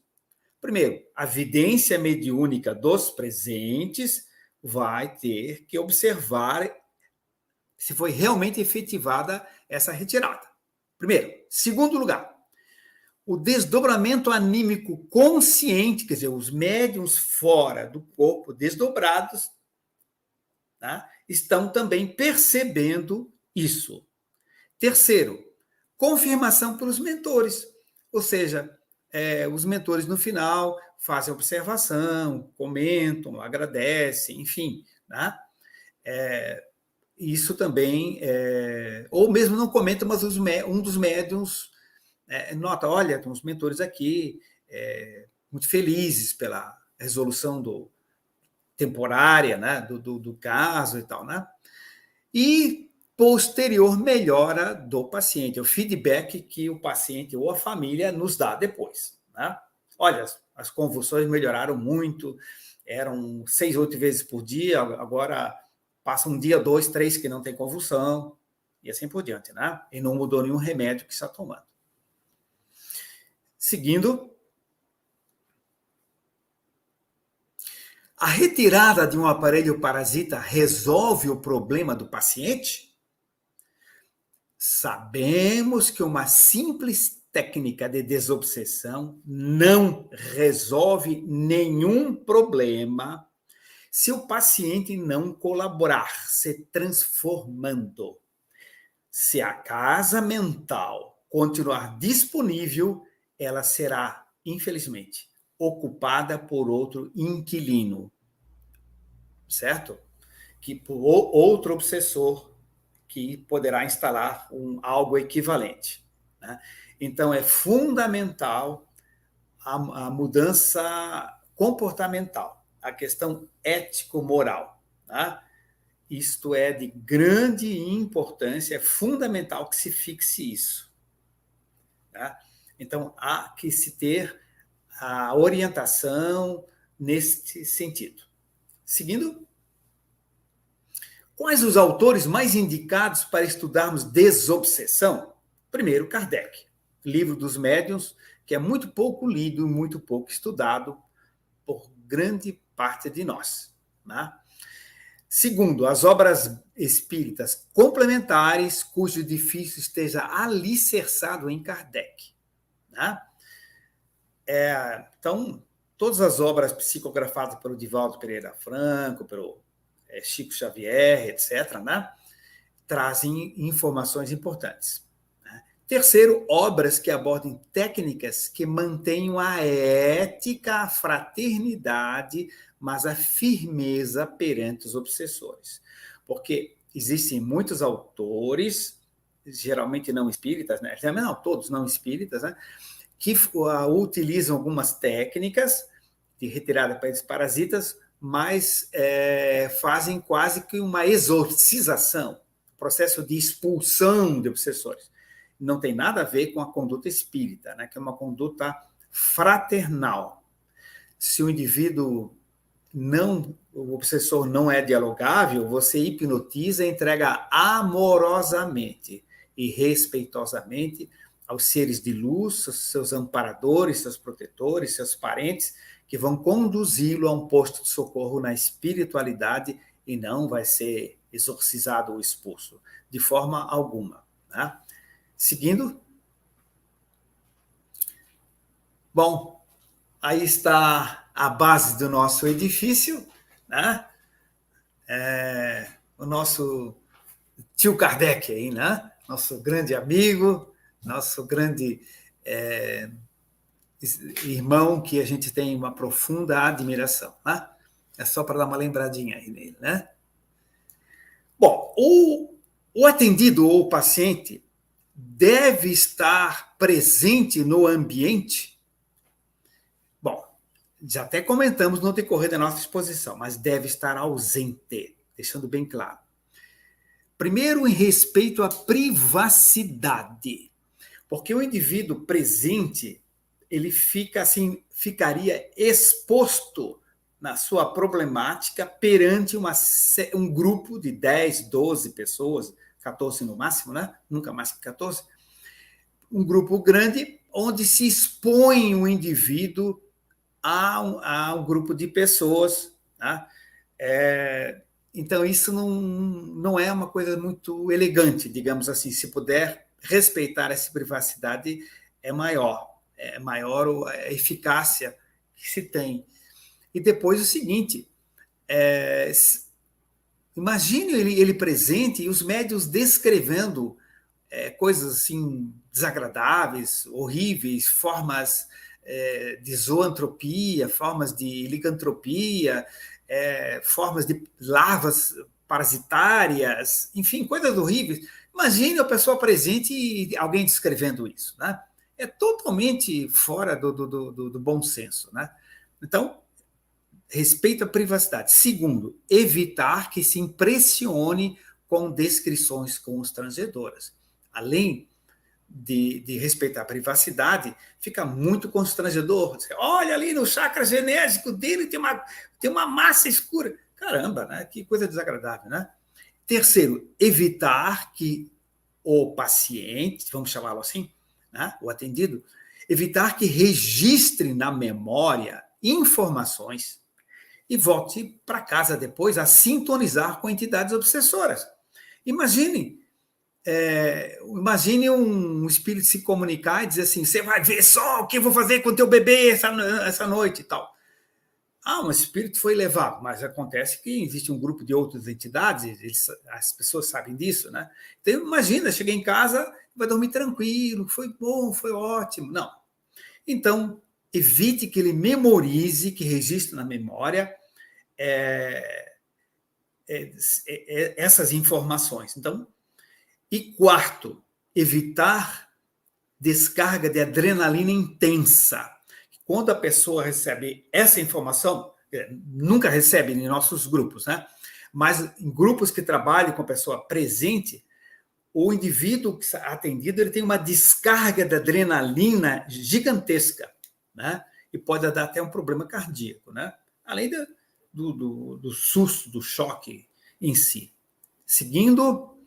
Primeiro, a evidência mediúnica dos presentes vai ter que observar se foi realmente efetivada essa retirada. Primeiro. Segundo lugar, o desdobramento anímico consciente, quer dizer, os médiuns fora do corpo desdobrados, tá? Estão também percebendo isso. Terceiro, confirmação pelos mentores, ou seja, os mentores no final fazem observação, comentam, agradecem, enfim, né? Isso também, ou mesmo não comentam, mas um dos médiuns nota, olha, tem uns mentores aqui, muito felizes pela resolução temporária, né, do caso e tal, né? E posterior melhora do paciente, o feedback que o paciente ou a família nos dá depois, né? Olha, as convulsões melhoraram muito, eram 6, 8 vezes por dia, agora passa um dia, 2, 3 que não tem convulsão, e assim por diante, né? E não mudou nenhum remédio que está tomando. Seguindo, a retirada de um aparelho parasita resolve o problema do paciente? Sabemos que uma simples técnica de desobsessão não resolve nenhum problema se o paciente não colaborar, se transformando. Se a casa mental continuar disponível, ela será, infelizmente, ocupada por outro inquilino, certo? Que por outro obsessor que poderá instalar algo equivalente, né? Então, é fundamental a mudança comportamental, a questão ético-moral, né? Isto é de grande importância, é fundamental que se fixe isso, né? Então, há que se ter a orientação nesse sentido. Seguindo, quais os autores mais indicados para estudarmos desobsessão? Primeiro, Kardec, Livro dos Médiuns, que é muito pouco lido e muito pouco estudado por grande parte de nós, né? Segundo, as obras espíritas complementares, cujo edifício esteja alicerçado em Kardec, né? Então, todas as obras psicografadas pelo Divaldo Pereira Franco, pelo Chico Xavier, etc., né, trazem informações importantes. Né? Terceiro, obras que abordem técnicas que mantenham a ética, a fraternidade, mas a firmeza perante os obsessores. Porque existem muitos autores, geralmente não espíritas, né? Não, todos não espíritas, né? Que utilizam algumas técnicas de retirada para esses parasitas, mas fazem quase que uma exorcização, processo de expulsão de obsessores. Não tem nada a ver com a conduta espírita, né, que é uma conduta fraternal. Se o indivíduo o obsessor não é dialogável, você hipnotiza e entrega amorosamente e respeitosamente aos seres de luz, seus amparadores, seus protetores, seus parentes, que vão conduzi-lo a um posto de socorro na espiritualidade e não vai ser exorcizado ou expulso, de forma alguma, né? Seguindo. Bom, aí está a base do nosso edifício, né? O nosso tio Kardec aí, né? Nosso grande amigo, nosso grande irmão que a gente tem uma profunda admiração, né? É só para dar uma lembradinha aí nele, né? Bom, o atendido ou o paciente deve estar presente no ambiente. Bom, já até comentamos no decorrer da nossa exposição, mas deve estar ausente, deixando bem claro. Primeiro, em respeito à privacidade, porque o indivíduo presente, ele ficaria exposto na sua problemática perante um grupo de 10, 12 pessoas, 14 no máximo, né? Nunca mais que 14. Um grupo grande onde se expõe o indivíduo a um grupo de pessoas, né? Então, isso não é uma coisa muito elegante, digamos assim. Se puder respeitar essa privacidade, é maior a eficácia que se tem. E depois o seguinte, imagine ele presente e os médiuns descrevendo coisas assim desagradáveis, horríveis, formas de zoantropia, formas de licantropia, formas de larvas parasitárias, enfim, coisas horríveis. Imagine a pessoa presente e alguém descrevendo isso, né? É totalmente fora do bom senso, né? Então, respeito à privacidade. Segundo, evitar que se impressione com descrições constrangedoras. Além de respeitar a privacidade, fica muito constrangedor. Olha ali no chakra genésico dele tem uma massa escura. Caramba, né? Que coisa desagradável, né? Terceiro, evitar que o paciente, vamos chamá-lo assim, né? O atendido, evitar que registre na memória informações e volte para casa depois a sintonizar com entidades obsessoras. Imagine um espírito se comunicar e dizer assim, você vai ver só o que eu vou fazer com o teu bebê essa noite e tal. Um espírito foi levado, mas acontece que existe um grupo de outras entidades, as pessoas sabem disso, né? Então, imagina, cheguei em casa, vai dormir tranquilo, foi bom, foi ótimo. Não. Então, evite que ele memorize, que registre na memória essas informações. Então, e quarto, evitar descarga de adrenalina intensa. Quando a pessoa recebe essa informação, nunca recebe em nossos grupos, né? Mas em grupos que trabalham com a pessoa presente, o indivíduo atendido ele tem uma descarga de adrenalina gigantesca, né? E pode dar até um problema cardíaco, né? Além do susto, do choque em si. Seguindo,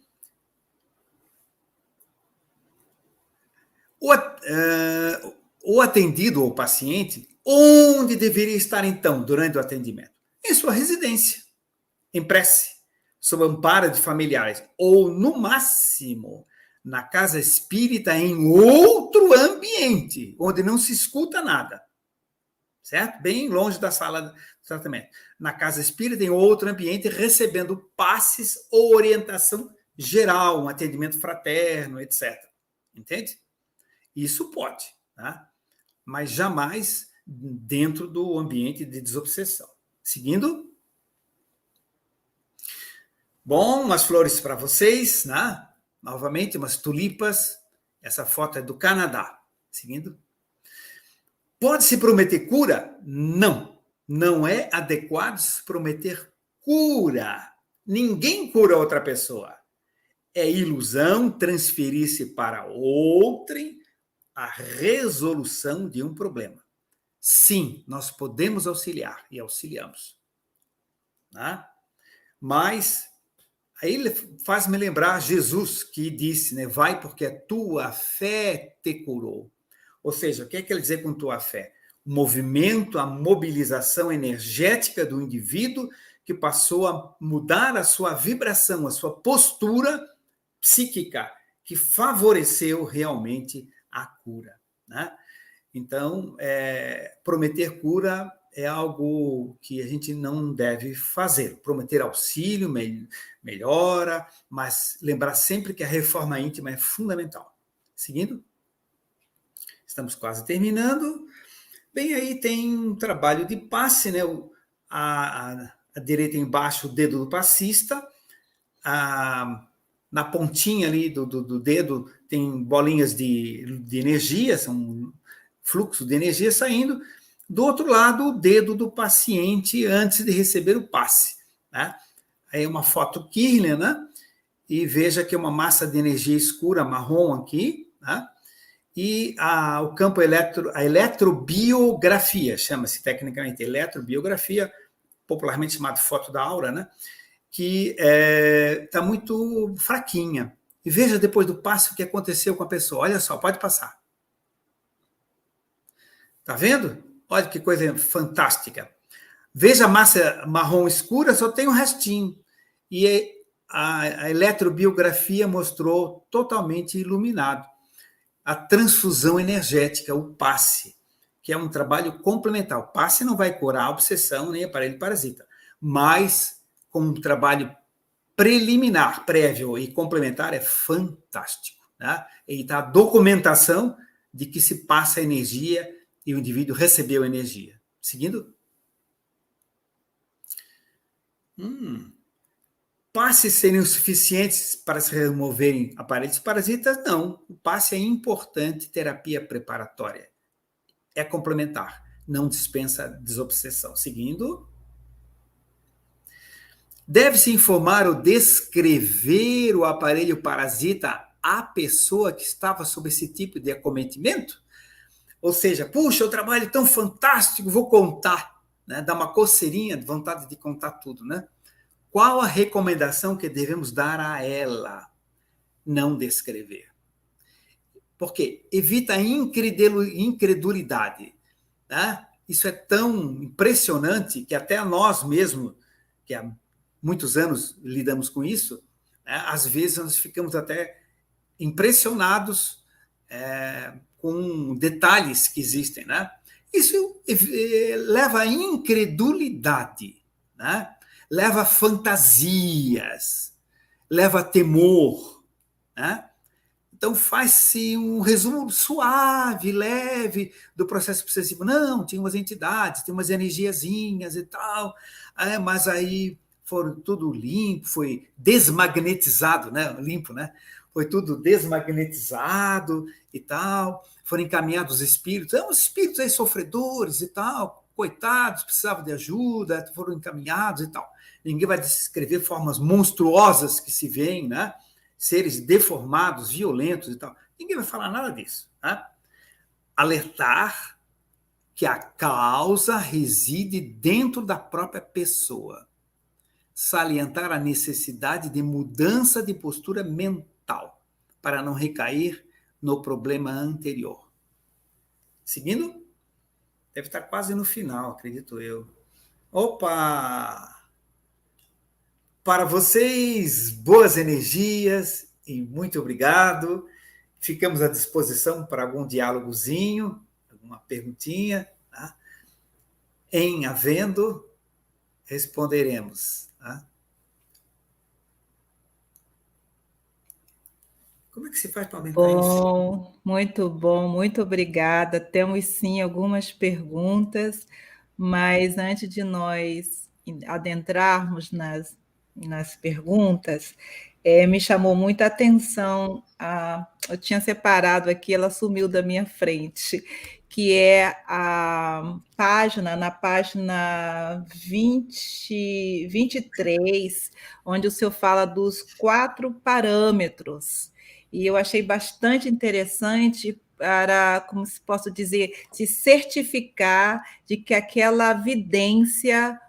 o atendido ou paciente, onde deveria estar então durante o atendimento? Em sua residência, em prece, sob amparo de familiares, ou no máximo na casa espírita em outro ambiente, onde não se escuta nada, certo? Bem longe da sala de tratamento. Na casa espírita em outro ambiente, recebendo passes ou orientação geral, um atendimento fraterno, etc. Entende? Isso pode, tá? Mas jamais dentro do ambiente de desobsessão. Seguindo. Bom, umas flores para vocês, né? Novamente, umas tulipas. Essa foto é do Canadá. Seguindo. Pode-se prometer cura? Não. Não é adequado se prometer cura. Ninguém cura outra pessoa. É ilusão transferir-se para outrem a resolução de um problema. Sim, nós podemos auxiliar e auxiliamos. Né? Mas aí ele faz-me lembrar Jesus que disse, né, vai porque a tua fé te curou. Ou seja, o que é que ele dizer com tua fé? O movimento, a mobilização energética do indivíduo que passou a mudar a sua vibração, a sua postura psíquica, que favoreceu realmente a cura. Né? Então, prometer cura é algo que a gente não deve fazer. Prometer auxílio, melhora, mas lembrar sempre que a reforma íntima é fundamental. Seguindo. Estamos quase terminando. Bem, aí tem um trabalho de passe, né? A direita embaixo, o dedo do passista. Na pontinha ali do dedo tem bolinhas de energia, são fluxo de energia saindo. Do outro lado, o dedo do paciente antes de receber o passe. Né? Aí é uma foto Kirlian, né? E veja que é uma massa de energia escura, marrom aqui, né? E o campo a eletrobiografia, chama-se tecnicamente eletrobiografia, popularmente chamado foto da aura, né? Que está muito fraquinha. E veja depois do passe o que aconteceu com a pessoa. Olha só, pode passar. Está vendo? Olha que coisa fantástica. Veja a massa marrom escura, só tem um restinho. E a eletrobiografia mostrou totalmente iluminado. A transfusão energética, o passe, que é um trabalho complementar. O passe não vai curar a obsessão nem aparelho parasita, mas com um trabalho preliminar, prévio e complementar, é fantástico. Né? E está a documentação de que se passa energia e o indivíduo recebeu energia. Seguindo. Passes seriam suficientes para se removerem aparelhos parasitas? Não. O passe é importante terapia preparatória. É complementar. Não dispensa desobsessão. Seguindo. Deve-se informar ou descrever o aparelho parasita à pessoa que estava sob esse tipo de acometimento? Ou seja, puxa, o trabalho é tão fantástico, vou contar, né? Dá uma coceirinha de vontade de contar tudo, né? Qual a recomendação que devemos dar a ela? Não descrever. Por quê? Evita a incredulidade. Né? Isso é tão impressionante que até nós mesmos, que há muitos anos lidamos com isso, né? Às vezes nós ficamos até impressionados com detalhes que existem. Né? Isso leva à incredulidade, né? Leva a fantasias, leva a temor. Né? Então, faz-se um resumo suave, leve do processo obsessivo. Não, tinha umas entidades, tem umas energiazinhas e tal, mas aí foram tudo limpo, foi desmagnetizado, né? Limpo, né? Foi tudo desmagnetizado e tal, foram encaminhados os espíritos, os espíritos aí sofredores e tal, coitados, precisavam de ajuda, foram encaminhados e tal. Ninguém vai descrever formas monstruosas que se veem, né? Seres deformados, violentos e tal. Ninguém vai falar nada disso. Né? Alertar que a causa reside dentro da própria pessoa. Salientar a necessidade de mudança de postura mental para não recair no problema anterior. Seguindo? Deve estar quase no final, acredito eu. Opa! Para vocês, boas energias e muito obrigado. Ficamos à disposição para algum diálogozinho, alguma perguntinha. Tá? Em havendo, responderemos. Tá? Como é que se faz para aumentar isso? Bom, muito obrigada. Temos sim algumas perguntas, mas antes de nós adentrarmos nas perguntas, me chamou muita atenção, eu tinha separado aqui, ela sumiu da minha frente, que é na página 23, onde o senhor fala dos 4 parâmetros. E eu achei bastante interessante para, como se posso dizer, se certificar de que aquela vidência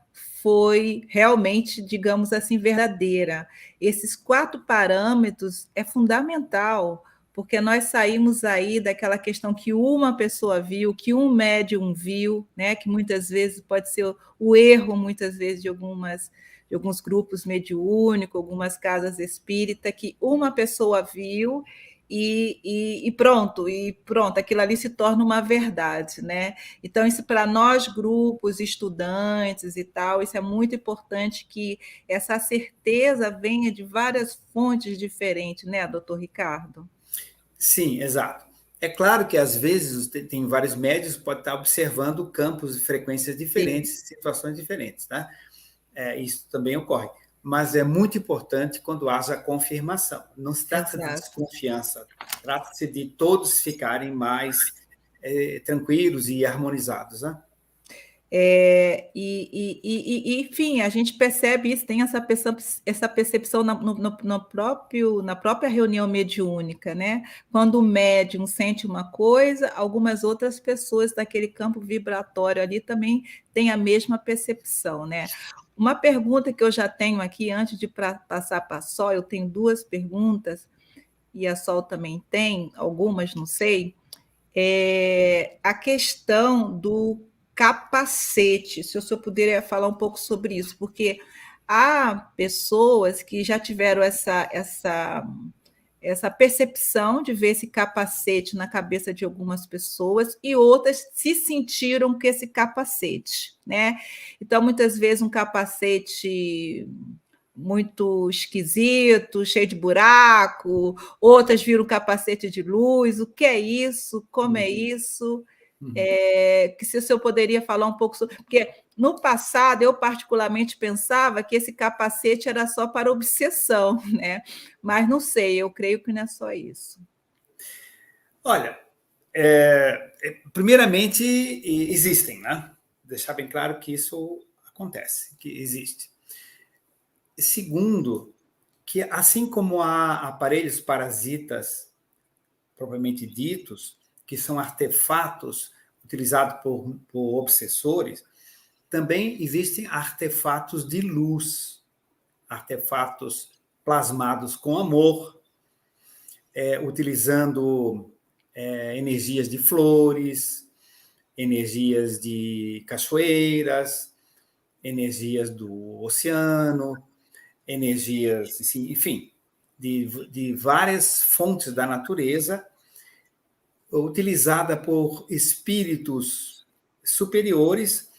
foi realmente, digamos assim, verdadeira. Esses 4 parâmetros é fundamental, porque nós saímos aí daquela questão que uma pessoa viu, que um médium viu, né, que muitas vezes pode ser o erro, muitas vezes, de alguns grupos mediúnicos, algumas casas espírita, que uma pessoa viu e pronto, aquilo ali se torna uma verdade, né? Então, isso para nós, grupos, estudantes e tal, isso é muito importante, que essa certeza venha de várias fontes diferentes, né, doutor Ricardo? Sim, exato. É claro que, às vezes, tem vários médios que podem estar observando campos de frequências diferentes, sim, situações diferentes. Tá? Isso também ocorre. Mas é muito importante quando haja confirmação. Não se trata de desconfiança, trata-se de todos ficarem mais tranquilos e harmonizados. Né? Enfim, a gente percebe isso, tem essa percepção na própria reunião mediúnica, né? Quando o médium sente uma coisa, algumas outras pessoas daquele campo vibratório ali também têm a mesma percepção, né? Uma pergunta que eu já tenho aqui, antes de passar para a Sol, eu tenho 2 perguntas, e a Sol também tem, algumas, não sei, a questão do capacete, se o senhor puder falar um pouco sobre isso, porque há pessoas que já tiveram essa percepção de ver esse capacete na cabeça de algumas pessoas, e outras se sentiram com esse capacete, né? Então, muitas vezes, um capacete muito esquisito, cheio de buraco, outras viram capacete de luz. O que é isso? Como é isso? Que se o senhor poderia falar um pouco sobre... Porque no passado eu particularmente pensava que esse capacete era só para obsessão, né? Mas não sei, eu creio que não é só isso. Olha, primeiramente existem, né? Deixar bem claro que isso acontece, que existe. segundo, que assim como há aparelhos parasitas propriamente ditos, que são artefatos utilizados por obsessores, também existem artefatos de luz, artefatos plasmados com amor, utilizando energias de flores, energias de cachoeiras, energias do oceano, energias, assim, enfim, de várias fontes da natureza, utilizada por espíritos superiores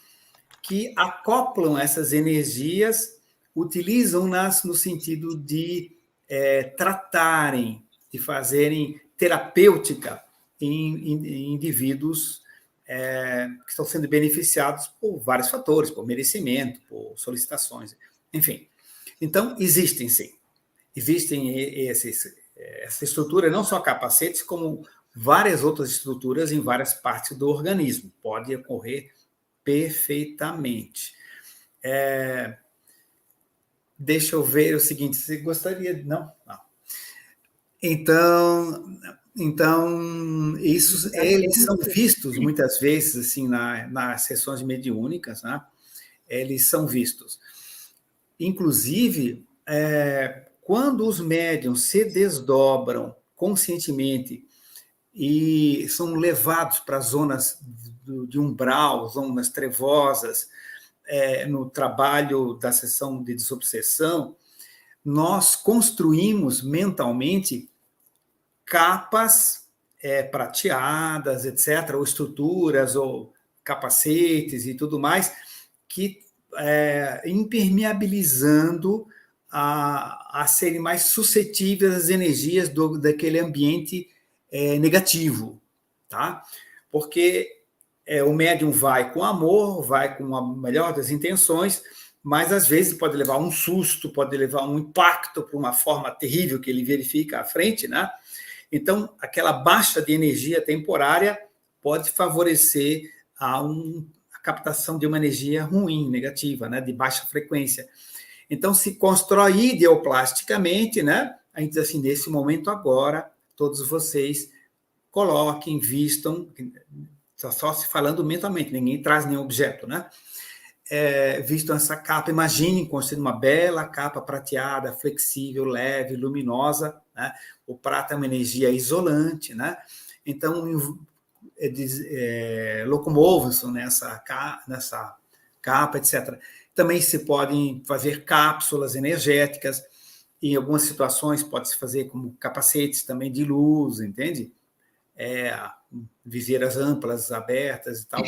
que acoplam essas energias, utilizam-nas no sentido de tratarem, de fazerem terapêutica em indivíduos que estão sendo beneficiados por vários fatores, por merecimento, por solicitações, enfim. Então, existem sim. Existem essa estrutura, não só capacetes, como várias outras estruturas em várias partes do organismo. Pode ocorrer perfeitamente. Deixa eu ver o seguinte, você gostaria de... Não. Então eles são vistos muitas vezes assim nas sessões mediúnicas, né? Eles são vistos. Inclusive, quando os médiuns se desdobram conscientemente e são levados para zonas de umbral, zonas trevosas, no trabalho da sessão de desobsessão, nós construímos mentalmente capas prateadas, etc., ou estruturas, ou capacetes e tudo mais, que impermeabilizando a serem mais suscetíveis às energias daquele ambiente negativo, tá? Porque o médium vai com amor, vai com a melhor das intenções, mas às vezes pode levar um susto, pode levar um impacto por uma forma terrível que ele verifica à frente, né? Então, aquela baixa de energia temporária pode favorecer a captação de uma energia ruim, negativa, né? De baixa frequência. Então, se constrói ideoplasticamente, né? A gente diz assim, nesse momento agora, todos vocês coloquem, vistam, só se falando mentalmente, ninguém traz nenhum objeto, né? Vistam essa capa, imaginem construindo uma bela capa prateada, flexível, leve, luminosa, né? O prata é uma energia isolante, né? Então, locomovam-se nessa capa, etc. Também se podem fazer cápsulas energéticas, em algumas situações pode-se fazer como capacetes também de luz, entende? Viseiras amplas, abertas e tal.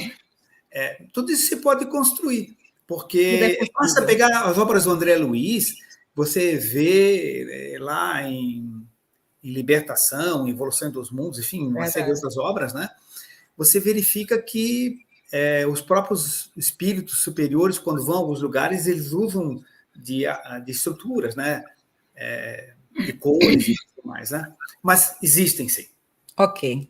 Tudo isso se pode construir, porque basta pegar as obras do André Luiz, você vê lá em Libertação, Evolução dos Mundos, enfim, uma série de outras obras, né? Você verifica que os próprios espíritos superiores, quando vão a alguns lugares, eles usam de estruturas, né? De cores e tudo mais, né? Mas existem, sim. Ok.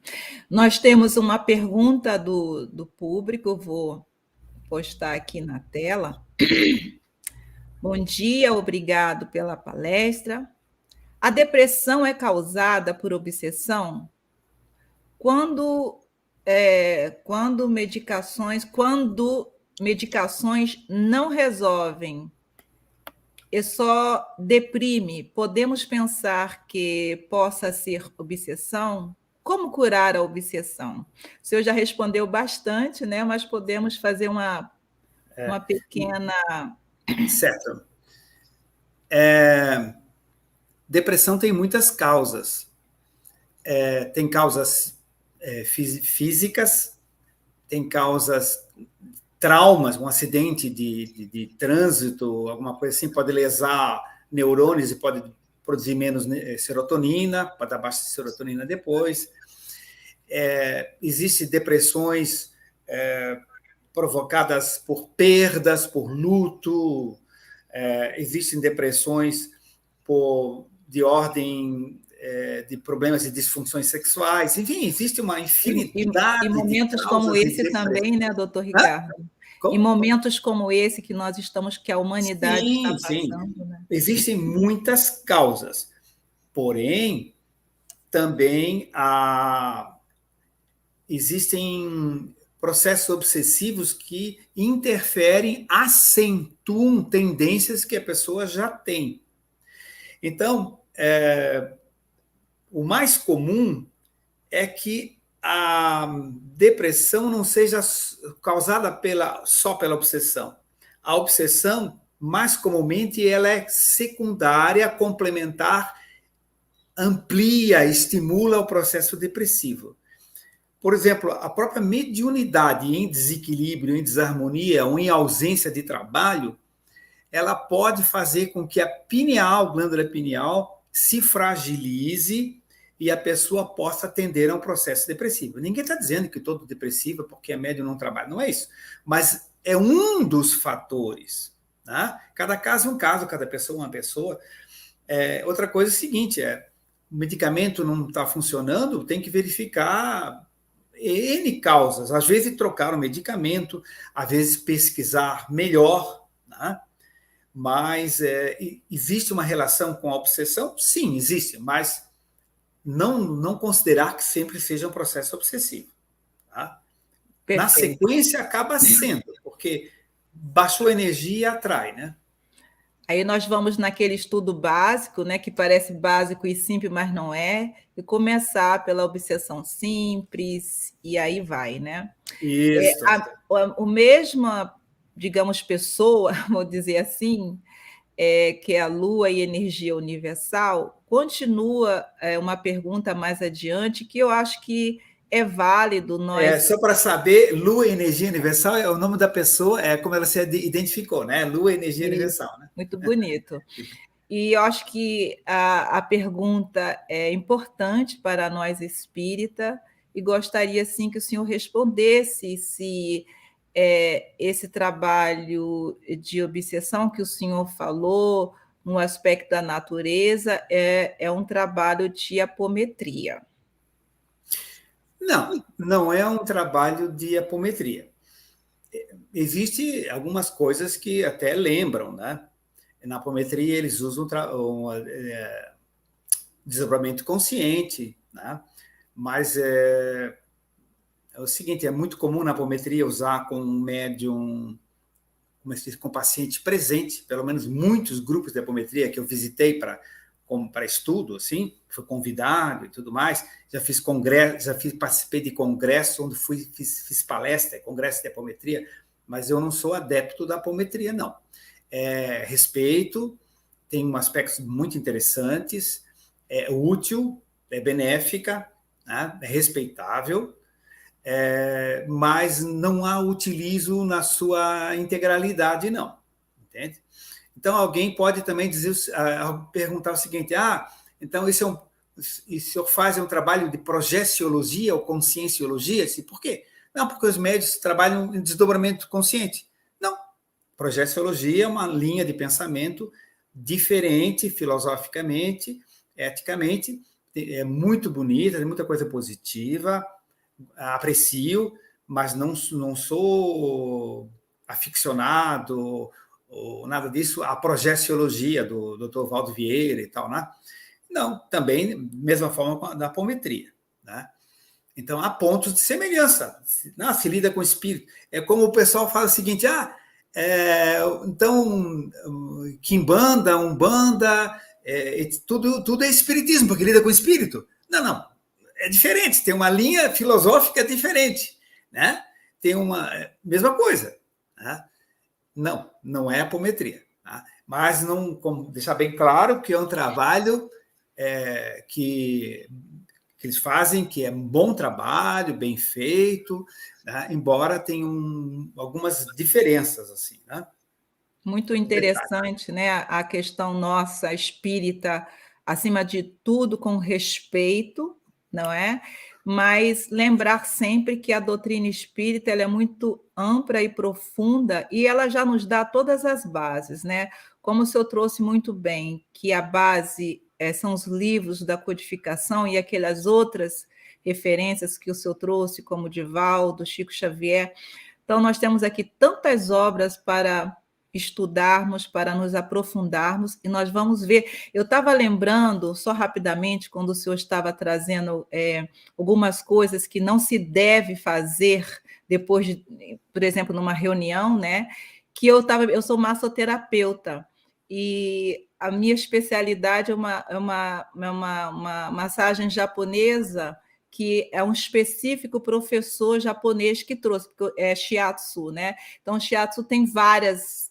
Nós temos uma pergunta do público, eu vou postar aqui na tela. Bom dia, obrigado pela palestra. A depressão é causada por obsessão? Quando medicações não resolvem e só deprime, podemos pensar que possa ser obsessão? Como curar a obsessão? O senhor já respondeu bastante, né? Mas podemos fazer uma pequena... Certo. Depressão tem muitas causas. Tem causas físicas, tem causas traumas, um acidente de trânsito, alguma coisa assim, pode lesar neurônios e pode produzir menos serotonina, pode dar baixa serotonina depois. Existem depressões provocadas por perdas, por luto, existem depressões de ordem de problemas de disfunções sexuais, enfim, existe uma infinidade e momentos de como esse também, né, doutor Ricardo? Em momentos como esse que nós estamos, que a humanidade está passando. Sim. Né? Existem muitas causas, porém, também existem processos obsessivos que interferem, acentuam tendências que a pessoa já tem. Então, o mais comum é que a depressão não seja causada só pela obsessão. A obsessão, mais comumente, ela é secundária, complementar, amplia, estimula o processo depressivo. Por exemplo, a própria mediunidade em desequilíbrio, em desarmonia ou em ausência de trabalho, ela pode fazer com que a glândula pineal, se fragilize e a pessoa possa tender a um processo depressivo. Ninguém está dizendo que todo depressivo é porque a médium não trabalha, não é isso. Mas é um dos fatores. Né? Cada caso é um caso, cada pessoa é uma pessoa. Outra coisa é o seguinte, o medicamento não está funcionando, tem que verificar N causas. Às vezes trocar o medicamento, às vezes pesquisar melhor, né? Mas existe uma relação com a obsessão? Sim, existe, mas não considerar que sempre seja um processo obsessivo. Tá? Na sequência, acaba sendo, porque baixou energia e atrai, né? Aí nós vamos naquele estudo básico, né, que parece básico e simples, mas não é, e começar pela obsessão simples, e aí vai, né? Isso. O mesma, digamos, pessoa, vou dizer assim, que é a Lua e energia universal, continua uma pergunta mais adiante, que eu acho que é válido nós... Só para saber, Lua Energia Universal é o nome da pessoa, é como ela se identificou, né? Lua Energia Universal. Né? Muito bonito. E eu acho que a pergunta é importante para nós espírita e gostaria, sim, que o senhor respondesse se esse trabalho de obsessão que o senhor falou, no aspecto da natureza, é um trabalho de apometria. Não é um trabalho de apometria. Existem algumas coisas que até lembram, né? Na apometria eles usam desdobramento consciente, né? Mas é o seguinte, é muito comum na apometria usar com um médium, com paciente presente, pelo menos muitos grupos de apometria que eu visitei para estudo, assim, fui convidado e tudo mais, já fiz congresso, participei de congresso onde fiz palestra, congresso de apometria, mas eu não sou adepto da apometria, não. Respeito, tem aspectos muito interessantes, é útil, é benéfica, né? É respeitável, mas não a utilizo na sua integralidade, não. Entende? Então, alguém pode também perguntar o seguinte, então o senhor faz um trabalho de projeciologia ou conscienciologia? Por quê? Não, porque os médios trabalham em desdobramento consciente. Não. Projeciologia é uma linha de pensamento diferente, filosoficamente, eticamente, é muito bonita, tem muita coisa positiva, aprecio, mas não sou aficionado ou nada disso, a projeciologia do Dr. Valdo Vieira e tal, né? Não, também, mesma forma da apometria, né? Então, há pontos de semelhança, se lida com o espírito. É como o pessoal fala o seguinte, então, quimbanda, umbanda, tudo é espiritismo, porque lida com o espírito. Não, é diferente, tem uma linha filosófica diferente, né? Tem mesma coisa, né? Não é apometria, tá? Mas como deixar bem claro que é um trabalho que eles fazem, que é um bom trabalho, bem feito, né? Embora tenham algumas diferenças, assim, né? Muito interessante, né? A questão nossa espírita, acima de tudo, com respeito, não é? Mas lembrar sempre que a doutrina espírita ela é muito ampla e profunda e ela já nos dá todas as bases, né? Como o senhor trouxe muito bem, que a base são os livros da codificação e aquelas outras referências que o senhor trouxe, como Divaldo, Chico Xavier, Então, nós temos aqui tantas obras para estudarmos, para nos aprofundarmos, e nós vamos ver. Eu estava lembrando, só rapidamente, quando o senhor estava trazendo algumas coisas que não se deve fazer depois de, por exemplo, numa reunião, né? Que eu sou massoterapeuta, e a minha especialidade é uma massagem japonesa, que é um específico professor japonês que trouxe, porque é shiatsu, né? Então, o shiatsu tem vários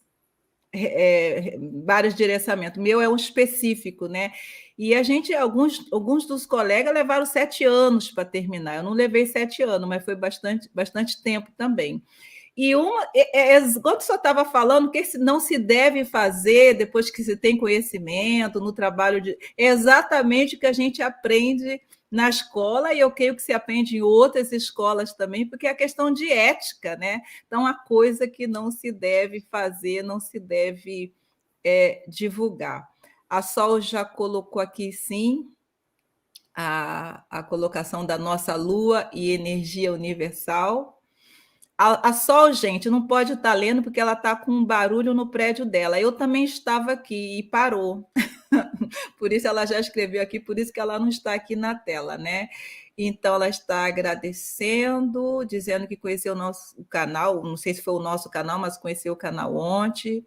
direcionamentos. O meu é um específico, né? E alguns dos colegas levaram 7 anos para terminar. Eu não levei 7 anos, mas foi bastante tempo também. E quando você estava falando, que não se deve fazer depois que se tem conhecimento no trabalho é exatamente o que a gente aprende na escola, e eu creio que se aprende em outras escolas também, porque é a questão de ética, né? Então, a coisa que não se deve fazer, não se deve divulgar. A Sol já colocou aqui, sim, a colocação da nossa Lua e energia universal. A Sol, gente, não pode estar lendo porque ela está com um barulho no prédio dela. Eu também estava aqui e parou. Por isso ela já escreveu aqui, por isso que ela não está aqui na tela, né? Então ela está agradecendo, dizendo que conheceu o nosso canal, não sei se foi o nosso canal, mas conheceu o canal ontem,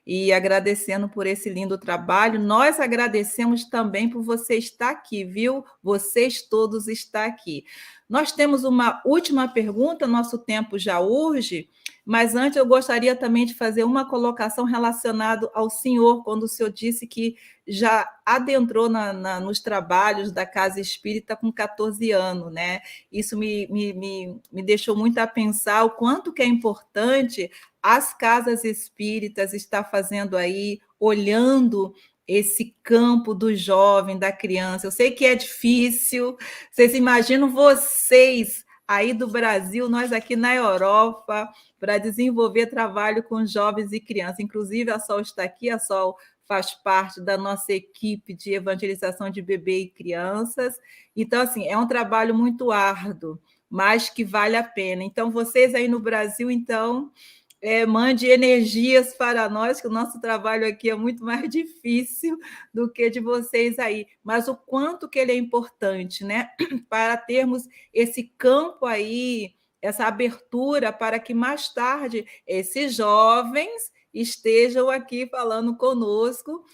e agradecendo por esse lindo trabalho. Nós agradecemos também por você estar aqui, viu? Vocês todos estão aqui. Nós temos uma última pergunta, nosso tempo já urge, mas antes eu gostaria também de fazer uma colocação relacionada ao senhor, quando o senhor disse que já adentrou nos trabalhos da Casa Espírita com 14 anos, né? Isso me deixou muito a pensar o quanto que é importante as casas espíritas estar fazendo aí, olhando esse campo do jovem, da criança. Eu sei que é difícil, vocês imaginam vocês aí do Brasil, nós aqui na Europa, para desenvolver trabalho com jovens e crianças. Inclusive, a Sol está aqui, a Sol faz parte da nossa equipe de evangelização de bebê e crianças. Então, assim, é um trabalho muito árduo, mas que vale a pena. Então, vocês aí no Brasil, então, mande energias para nós, que o nosso trabalho aqui é muito mais difícil do que de vocês aí. Mas o quanto que ele é importante, né? Para termos esse campo aí, essa abertura para que mais tarde esses jovens estejam aqui falando conosco,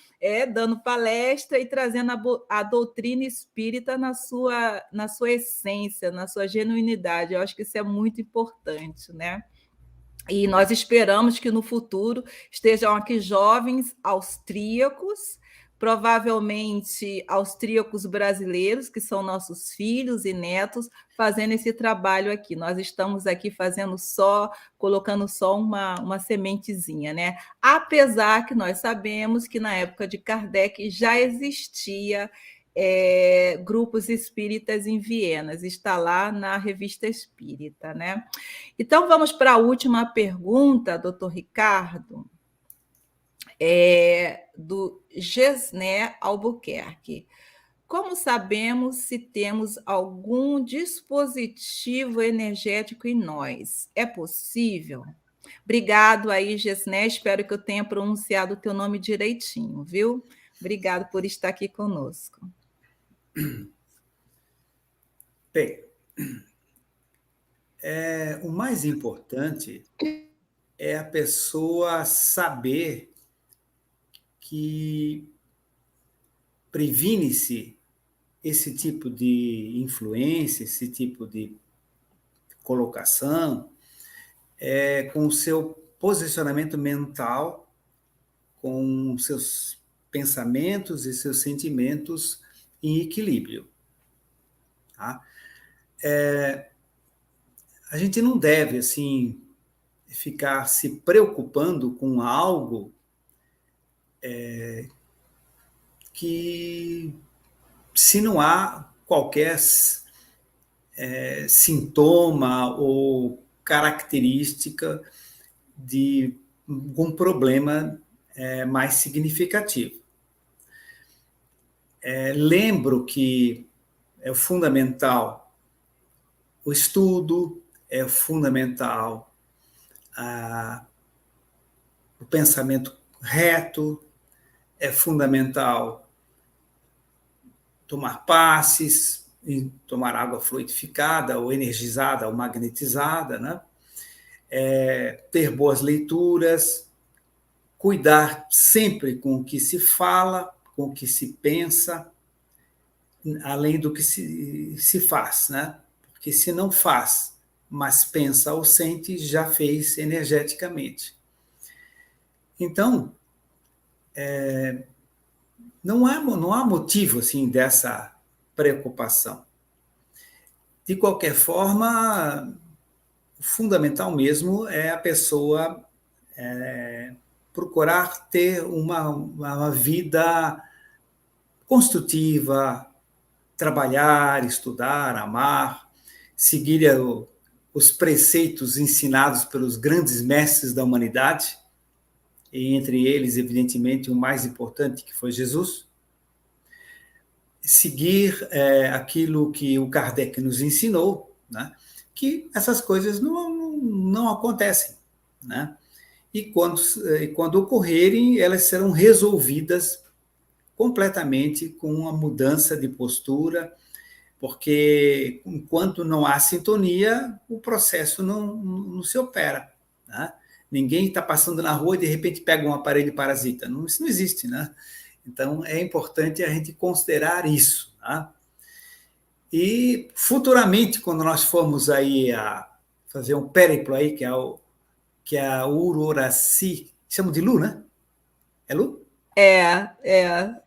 dando palestra e trazendo a doutrina espírita na sua essência, na sua genuinidade. Eu acho que isso é muito importante, né? E nós esperamos que no futuro estejam aqui jovens austríacos, provavelmente austríacos brasileiros, que são nossos filhos e netos, fazendo esse trabalho aqui. Nós estamos aqui colocando só uma sementezinha, né? Apesar que nós sabemos que na época de Kardec já existia grupos espíritas em Viena, está lá na Revista Espírita, né? Então, vamos para a última pergunta, doutor Ricardo, do Gesné Albuquerque. Como sabemos se temos algum dispositivo energético em nós? É possível? Obrigado aí, Gesné, espero que eu tenha pronunciado o teu nome direitinho, viu? Obrigado por estar aqui conosco. Bem, o mais importante é a pessoa saber que previne-se esse tipo de influência, esse tipo de colocação, com o seu posicionamento mental, com seus pensamentos e seus sentimentos em equilíbrio. Tá? A gente não deve, assim, ficar se preocupando com algo que, se não há qualquer sintoma ou característica de algum problema mais significativo. Lembro que é fundamental o estudo, é fundamental o pensamento reto, é fundamental tomar passes, tomar água fluidificada, ou energizada, ou magnetizada, né? Ter boas leituras, cuidar sempre com o que se fala, com o que se pensa, além do que se faz, né? Porque se não faz, mas pensa ou sente, já fez energeticamente. Então, não há motivo assim dessa preocupação. De qualquer forma, o fundamental mesmo é a pessoa procurar ter uma vida construtiva, trabalhar, estudar, amar, seguir os preceitos ensinados pelos grandes mestres da humanidade, e entre eles, evidentemente, o mais importante, que foi Jesus. Seguir aquilo que o Kardec nos ensinou, né? Que essas coisas não acontecem, né? E quando ocorrerem, elas serão resolvidas completamente com uma mudança de postura, porque enquanto não há sintonia, o processo não se opera, né? Ninguém está passando na rua e de repente pega um aparelho parasita. Não, isso não existe, né? Então é importante a gente considerar isso, tá? E futuramente, quando nós formos aí a fazer um périplo aí, que é a Ururaci, chamam de Lu, né? É Lu? É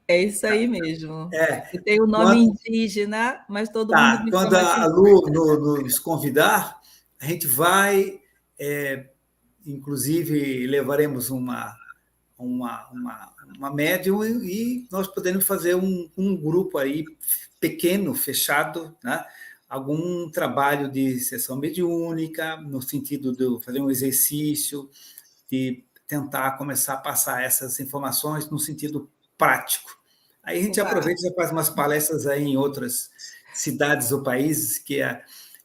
isso aí mesmo. É. E tem o nome indígena, mas todo mundo me Quando chama de a Lu. Lu nos convidar, a gente vai, inclusive, levaremos uma médium e nós podemos fazer um grupo aí pequeno, fechado, né? Algum trabalho de sessão mediúnica, no sentido de fazer um exercício, de tentar começar a passar essas informações no sentido prático. Aí a gente aproveita e faz umas palestras aí em outras cidades ou países,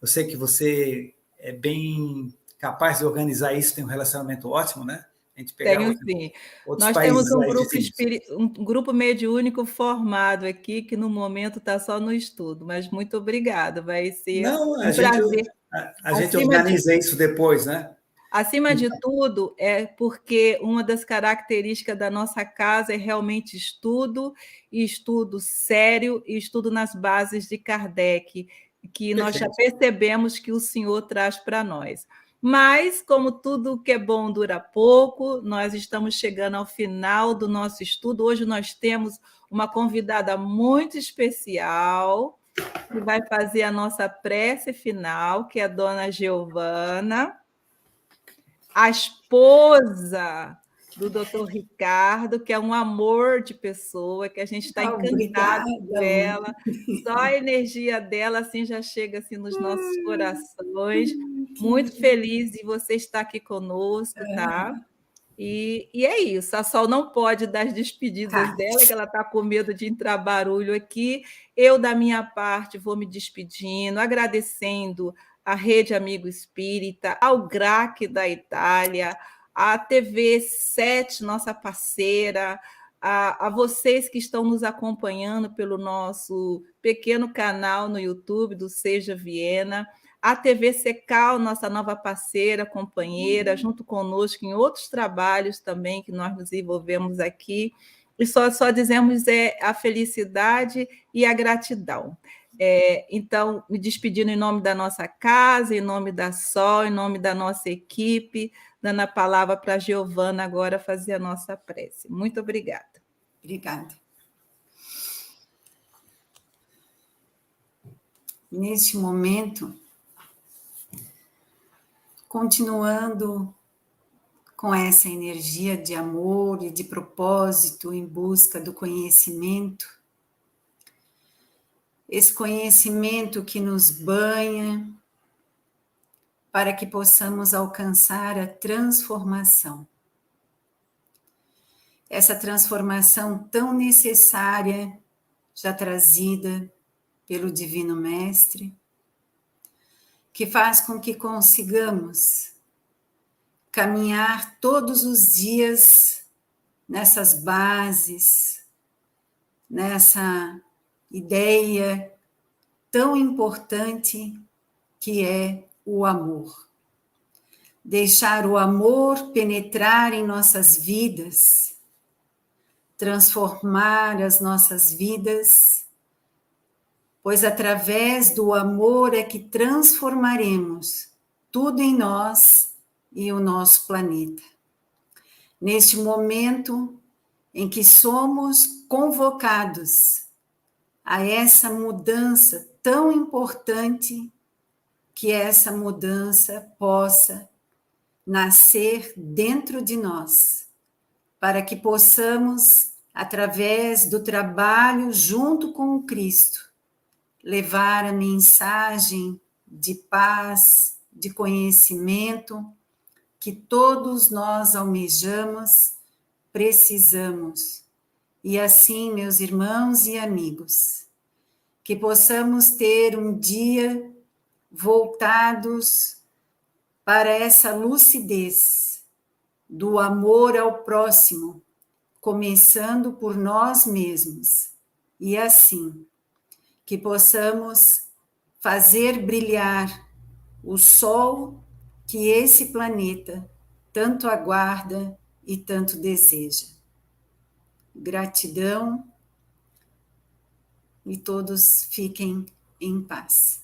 eu sei que você é bem capaz de organizar isso, tem um relacionamento ótimo, né? A gente pegar Tenho sim. outros Nós temos países um aí grupo, vizinhos. um grupo mediúnico formado aqui, que no momento está só no estudo, mas muito obrigada, vai ser Não, um prazer. a gente organiza isso depois, né? Acima de tudo, é porque uma das características da nossa casa é realmente estudo, e estudo sério, e estudo nas bases de Kardec, que nós já percebemos que o senhor traz para nós. Mas, como tudo que é bom dura pouco, nós estamos chegando ao final do nosso estudo. Hoje nós temos uma convidada muito especial, que vai fazer a nossa prece final, que é a dona Giovana, a esposa do doutor Ricardo, que é um amor de pessoa, que a gente está encantado por ela. Só a energia dela assim já chega assim nos nossos corações. Muito feliz de você estar aqui conosco, tá? E é isso. A Sol não pode dar as despedidas dela, que ela está com medo de entrar barulho aqui. Eu, da minha parte, vou me despedindo, agradecendo à Rede Amigo Espírita, ao GRAC da Itália, à TV 7, nossa parceira, a vocês que estão nos acompanhando pelo nosso pequeno canal no YouTube do Seja Viena, a TV Secal, nossa nova parceira, companheira, junto conosco em outros trabalhos também que nós nos envolvemos aqui. E só dizemos a felicidade e a gratidão. Então, me despedindo em nome da nossa casa, em nome da Sol, em nome da nossa equipe, dando a palavra para a Giovana agora fazer a nossa prece. Muito obrigada. Obrigada. Neste momento, continuando com essa energia de amor e de propósito em busca do conhecimento, esse conhecimento que nos banha para que possamos alcançar a transformação. Essa transformação tão necessária, já trazida pelo Divino Mestre, que faz com que consigamos caminhar todos os dias nessas bases, nessa ideia tão importante que é o amor. Deixar o amor penetrar em nossas vidas, transformar as nossas vidas, pois através do amor é que transformaremos tudo em nós e o nosso planeta. Neste momento em que somos convocados a essa mudança tão importante, que essa mudança possa nascer dentro de nós, para que possamos, através do trabalho junto com o Cristo, levar a mensagem de paz, de conhecimento, que todos nós almejamos, precisamos. E assim, meus irmãos e amigos, que possamos ter um dia voltados para essa lucidez do amor ao próximo, começando por nós mesmos. E assim, que possamos fazer brilhar o sol que esse planeta tanto aguarda e tanto deseja. Gratidão e todos fiquem em paz.